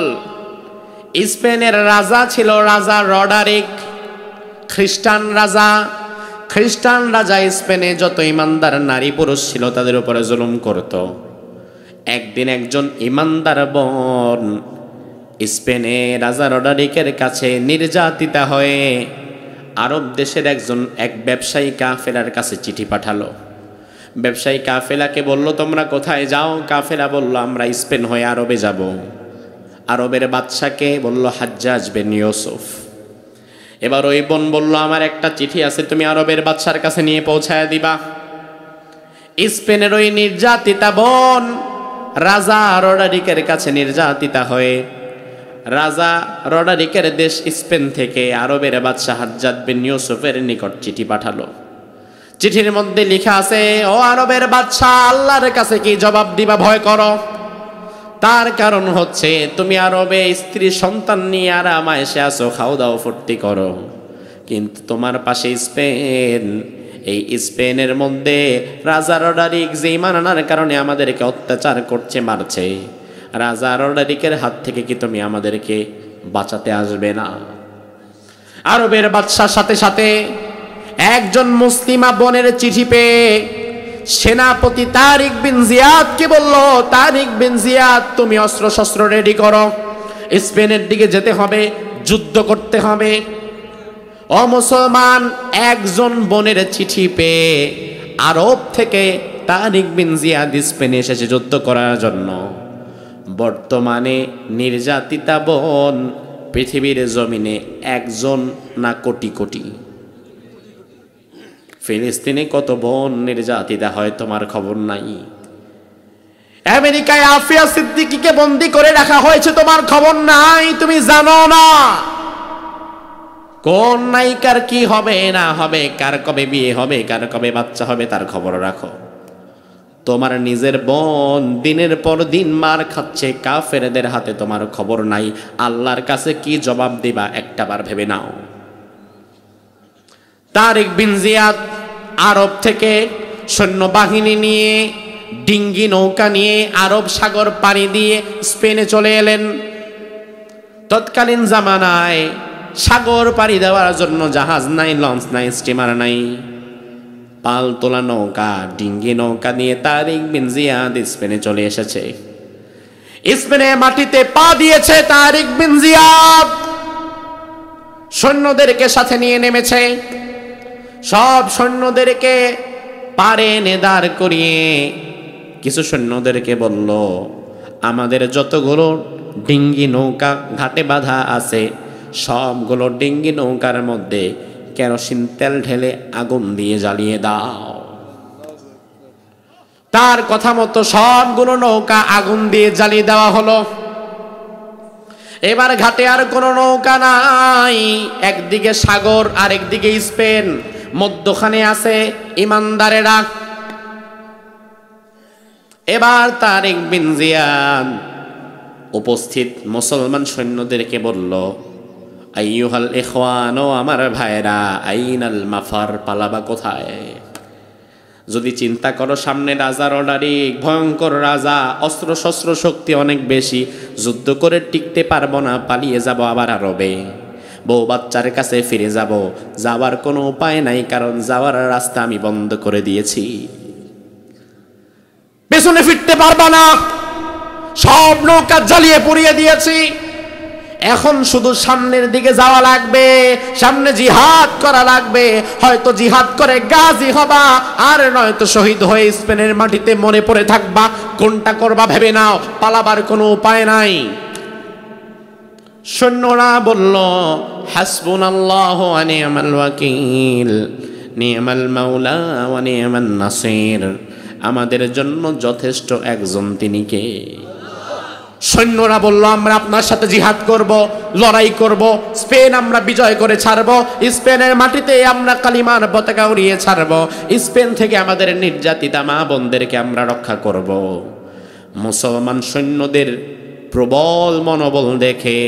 স্পেনের রাজা ছিল রাজা রডারিক, খ্রিস্টান রাজা। খ্রিস্টান রাজা স্পেনে যত ইমানদার নারী পুরুষ ছিল তাদের উপরে জুলুম করত। একদিন একজন ইমানদার বোন স্পেনে রাজা রডারিকের কাছে নির্যাতিতা হয়ে আরব দেশের এক ব্যবসায়ী কাফেলার কাছে চিঠি পাঠালো। ব্যবসায়ী কাফেলাকে বলল, তোমরা কোথায় যাও? কাফেলা বলল, আমরা স্পেন হয়ে আরবে যাব। আরবের বাদশাকে বলল হাজ্জাজ বিন ইউসুফ। এবার ওই বোন বলল, আমার একটা চিঠি আছে, তুমি আরবের বাদশার কাছে নিয়ে পৌঁছায় দিবা। স্পেনের ওই নির্যাতিতা বোন রাজা রডারিকের কাছে নির্যাতিতা হয়ে রাজা রডারিকের দেশ স্পেন থেকে আরবের বাদশা হাজ্জাজ বিন ইউসুফের নিকট চিঠি পাঠালো। চিঠির মধ্যে লেখা আছে, ও আরবের বাদশা, আল্লাহর কাছে কি জবাব দিবা ভয় করো? তার কারণ হচ্ছে তুমি আরবে স্ত্রী সন্তান নিয়ে আরামে এসে আসো, খাও দাও ফুর্তি করো, কিন্তু তোমার পাশে স্পেন। এই স্পেনের মধ্যে রাজা রডারিক যে ঈমান আনার কারণে আমাদেরকে অত্যাচার করছে, মারছে, রাজা রডারিকের হাত থেকে কি তুমি আমাদেরকে বাঁচাতে আসবে না? আরবের বাদশার সাথে সাথে একজন মুসলিমা বোনের চিঠি পেয়ে সেনাপতি তারিক বিন জিয়াদকে বলল, তারিক বিন জিয়াদ, তুমি অস্ত্র শস্ত্র রেডি করো, স্পেনের দিকে যেতে হবে, যুদ্ধ করতে হবে। ও মুসলমান, একজন বোনের চিঠি পেয়ে আরব থেকে তারিক বিন জিয়াদ স্পেনে এসেছে যুদ্ধ করার জন্য। বর্তমানে নির্যাতিতা বোন পৃথিবীর জমিনে একজন না কোটি কোটি। ফিলিস্তিনে কত বোন নির্যাতিতা হয় তোমার খবর নাই। আমেরিকায় আফিয়া সিদ্দিকীকে বন্দী করে রাখা হয়েছে, তোমার খবর নাই, তুমি জানো না। কোন নায়িকার কি হবে না হবে, কার কবে বিয়ে হবে, কার কবে বাচ্চা হবে, তার খবর রাখো। তোমার নিজের বোন দিনের পর দিন মার খাচ্ছে কাফেরদের হাতে, তোমার খবর নাই। আল্লাহর কাছে কি জবাব দিবা একটাবার ভেবে নাও। তারিক বিন জিয়াদ আরব থেকে সৈন্যবাহিনী নিয়ে, ডিঙ্গি নৌকা নিয়ে আরব সাগর পাড়ি দিয়ে স্পেনে চলে এলেন। তৎকালীন জামানায় সাগর পাড়ি দেওয়ার জন্য জাহাজ নাই, লঞ্চ নাই, স্টিমার নাই, পাল তোলা নৌকা, ডিঙ্গি নৌকা নিয়ে তারিক বিন জিয়াদ স্পেনে চলে এসেছে। স্পেনে মাটিতে পা দিয়েছে তারিক বিন জিয়াদ, সৈন্যদেরকে সাথে নিয়ে নেমেছে। সব সৈন্যদেরকে পারে এনে দাঁড় করিয়ে কিছু সৈন্যদেরকে বলল, আমাদের যতগুলো ডিঙ্গি নৌকা ঘাটে বাঁধা আছে সবগুলো ডিঙ্গি নৌকার মধ্যে কেরোসিন তেল ঢেলে আগুন দিয়ে জ্বালিয়ে দাও। তার কথা মতো সবগুলো নৌকা আগুন দিয়ে জ্বালিয়ে দেওয়া হলো। এবার ঘাটে আর কোনো নৌকা নাই, একদিকে সাগর আর একদিকে স্পেন, মধ্যখানে আছে ইমানদারেরা। এবার তারিক বিন জিয়াদ উপস্থিত মুসলমান সৈন্যদেরকে বলল, আইয়ুহাল ইখওয়ান, ও আমার ভাইরা, আইনাল মাফার, পালাবা কোথায়? যদি চিন্তা করো সামনে রাজার অর্ডারে, ভয়ঙ্কর রাজা, অস্ত্র শস্ত্র শক্তি অনেক বেশি, যুদ্ধ করে টিকতে পারবো না, পালিয়ে যাব আবার আরবে, বউ বাচ্চার কাছে ফিরে যাব, যাওয়ার কোনো উপায় নাই, কারণ যাওয়ার রাস্তা আমি বন্ধ করে দিয়েছি, পেছনে ফিরতে পারবা না, সব নৌকা জ্বালিয়ে পুড়িয়ে দিয়েছি, এখন শুধু সামনের দিকে যাওয়া লাগবে, সামনে জিহাদ করা লাগবে, হয়তো জিহাদ করে গাজী হবা, আর নয়তো শহীদ হয়ে স্পেনের মাটিতে মরে পড়ে থাকবা, কোনটা করবা ভেবে নাও, পালাবার কোনো উপায় নাই। সৈন্যরা বলল, হাসবুনাল্লাহু ওয়া নি'মাল ওয়াকিল, নি'মাল মাওলা ওয়া নি'মান নাসির, আমাদের জন্য যথেষ্ট একজন তিনি কে? সৈন্যরা বলল, আমরা আপনার সাথে জিহাদ করব, লড়াই করব, স্পেন আমরা বিজয় করে ছাড়ব, স্পেনের মাটিতে আমরা কালিমার পতাকা উড়িয়ে ছাড়ব, স্পেন থেকে আমাদের নির্যাতিতা মা বোনদেরকে আমরা রক্ষা করব। মুসলমান সৈন্যদের প্রবল মনোবল দেখে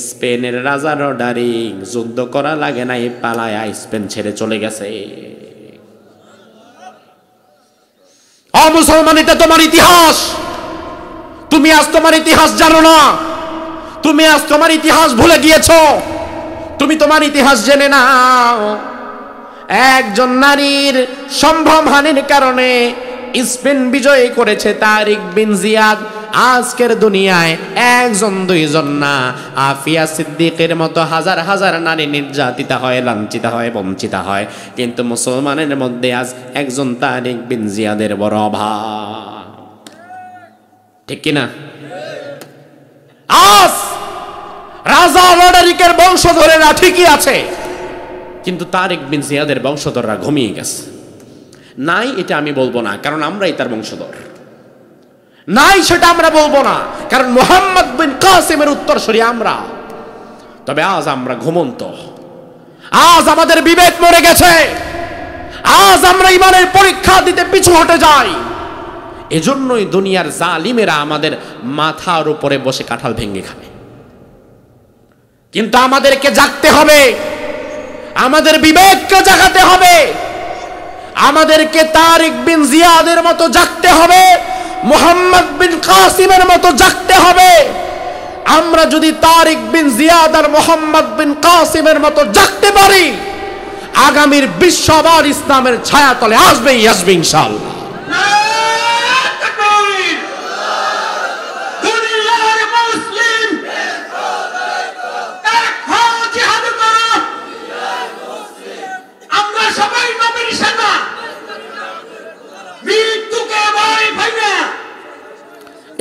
স্পেনের রাজার অর্ডারে যুদ্ধ করা লাগে নাই, পালায়া স্পেন ছেড়ে চলে গেছে। মুসলমান, এটা তোমার ইতিহাস, তুমি আজ তোমার ইতিহাস জানো না, তুমি আজ তোমার ইতিহাস ভুলে গিয়েছো, তুমি তোমার ইতিহাস জেনে নাও। একজন নারীর সম্ভ্রমহানির কারণে স্পেন বিজয় করেছে তারিক বিন জিয়াদ। আজকের দুনিয়ায় একজন দুইজন না, আফিয়া সিদ্দিকের মতো হাজার হাজার নারী নির্যাতিতা হয়, লাঞ্ছিতা হয়, বঞ্চিতা হয়, কিন্তু মুসলমানের মধ্যে আজ একজন তারিক বিন জিয়াদের বড় অভাব, ঠিক কিনা? আজ রাজা লডারিকের বংশধরেরা ঠিকই আছে, কিন্তু তারিক বিন জিয়াদের বংশধররা ঘুমিয়ে গেছে। নাই এটা আমি বলবো না, কারণ আমরাই তার বংশধর। নাই সেটা আমরা বলবো না, কারণ মুহাম্মদ বিন কাসিমের উত্তরসূরি আমরা। তবে আজ আমরা ঘুমন্ত, আজ আমাদের বিবেক মরে গেছে, আজ আমরা ইমানের পরীক্ষা দিতে পিছু হটে যাই। এজন্যই দুনিয়ার জালিমেরা আমাদের মাথার উপরে বসে কাঁঠাল ভেঙে খাবে। কিন্তু আমাদেরকে জাগতে হবে, আমাদের বিবেককে জাগাতে হবে, আমাদেরকে তারিক বিন জিয়াদের মতো জাগতে হবে, মুহাম্মদ বিন কাসিমের মতো জাগতে হবে। আমরা যদি তারিক বিন জিয়াদ আর মুহাম্মদ বিন কাসিমের মতো জাগতে পারি, আগামীর বিশ্ব আবার ইসলামের ছায়াতলে আসবেই আসবে ইনশাআল্লাহ।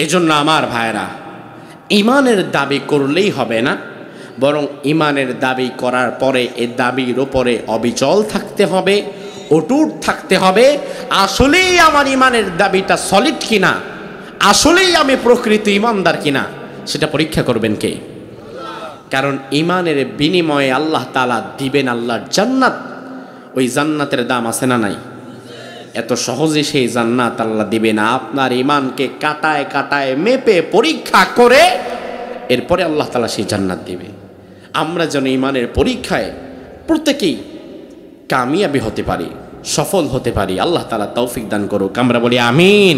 এজন্য আমার ভাইরা, ইমানের দাবি করলেই হবে না, বরং ইমানের দাবি করার পরে এই দাবির উপরে অবিচল থাকতে হবে, অটুট থাকতে হবে। আসলেই আমার ইমানের দাবিটা সলিড কিনা, আসলেই আমি প্রকৃত ইমানদার কিনা, সেটা পরীক্ষা করবেন কে? কারণ ইমানের বিনিময়ে আল্লাহ তাআলা দিবেন আল্লাহর জান্নাত। ওই জান্নাতের দাম আছে না নাই? এত সহজে সেই জান্নাত আল্লাহ দিবে না, আপনার ইমানকে কাটায় কাটায় মেপে পরীক্ষা করে এরপরে আল্লাহ তাআলা সেই জান্নাত দিবে। আমরা যেন ইমানের পরীক্ষায় প্রত্যেকেই কামিয়াবি হতে পারি, সফল হতে পারি। আল্লাহ তাআলা তৌফিক দান করুক। আমরা বলি আমিন।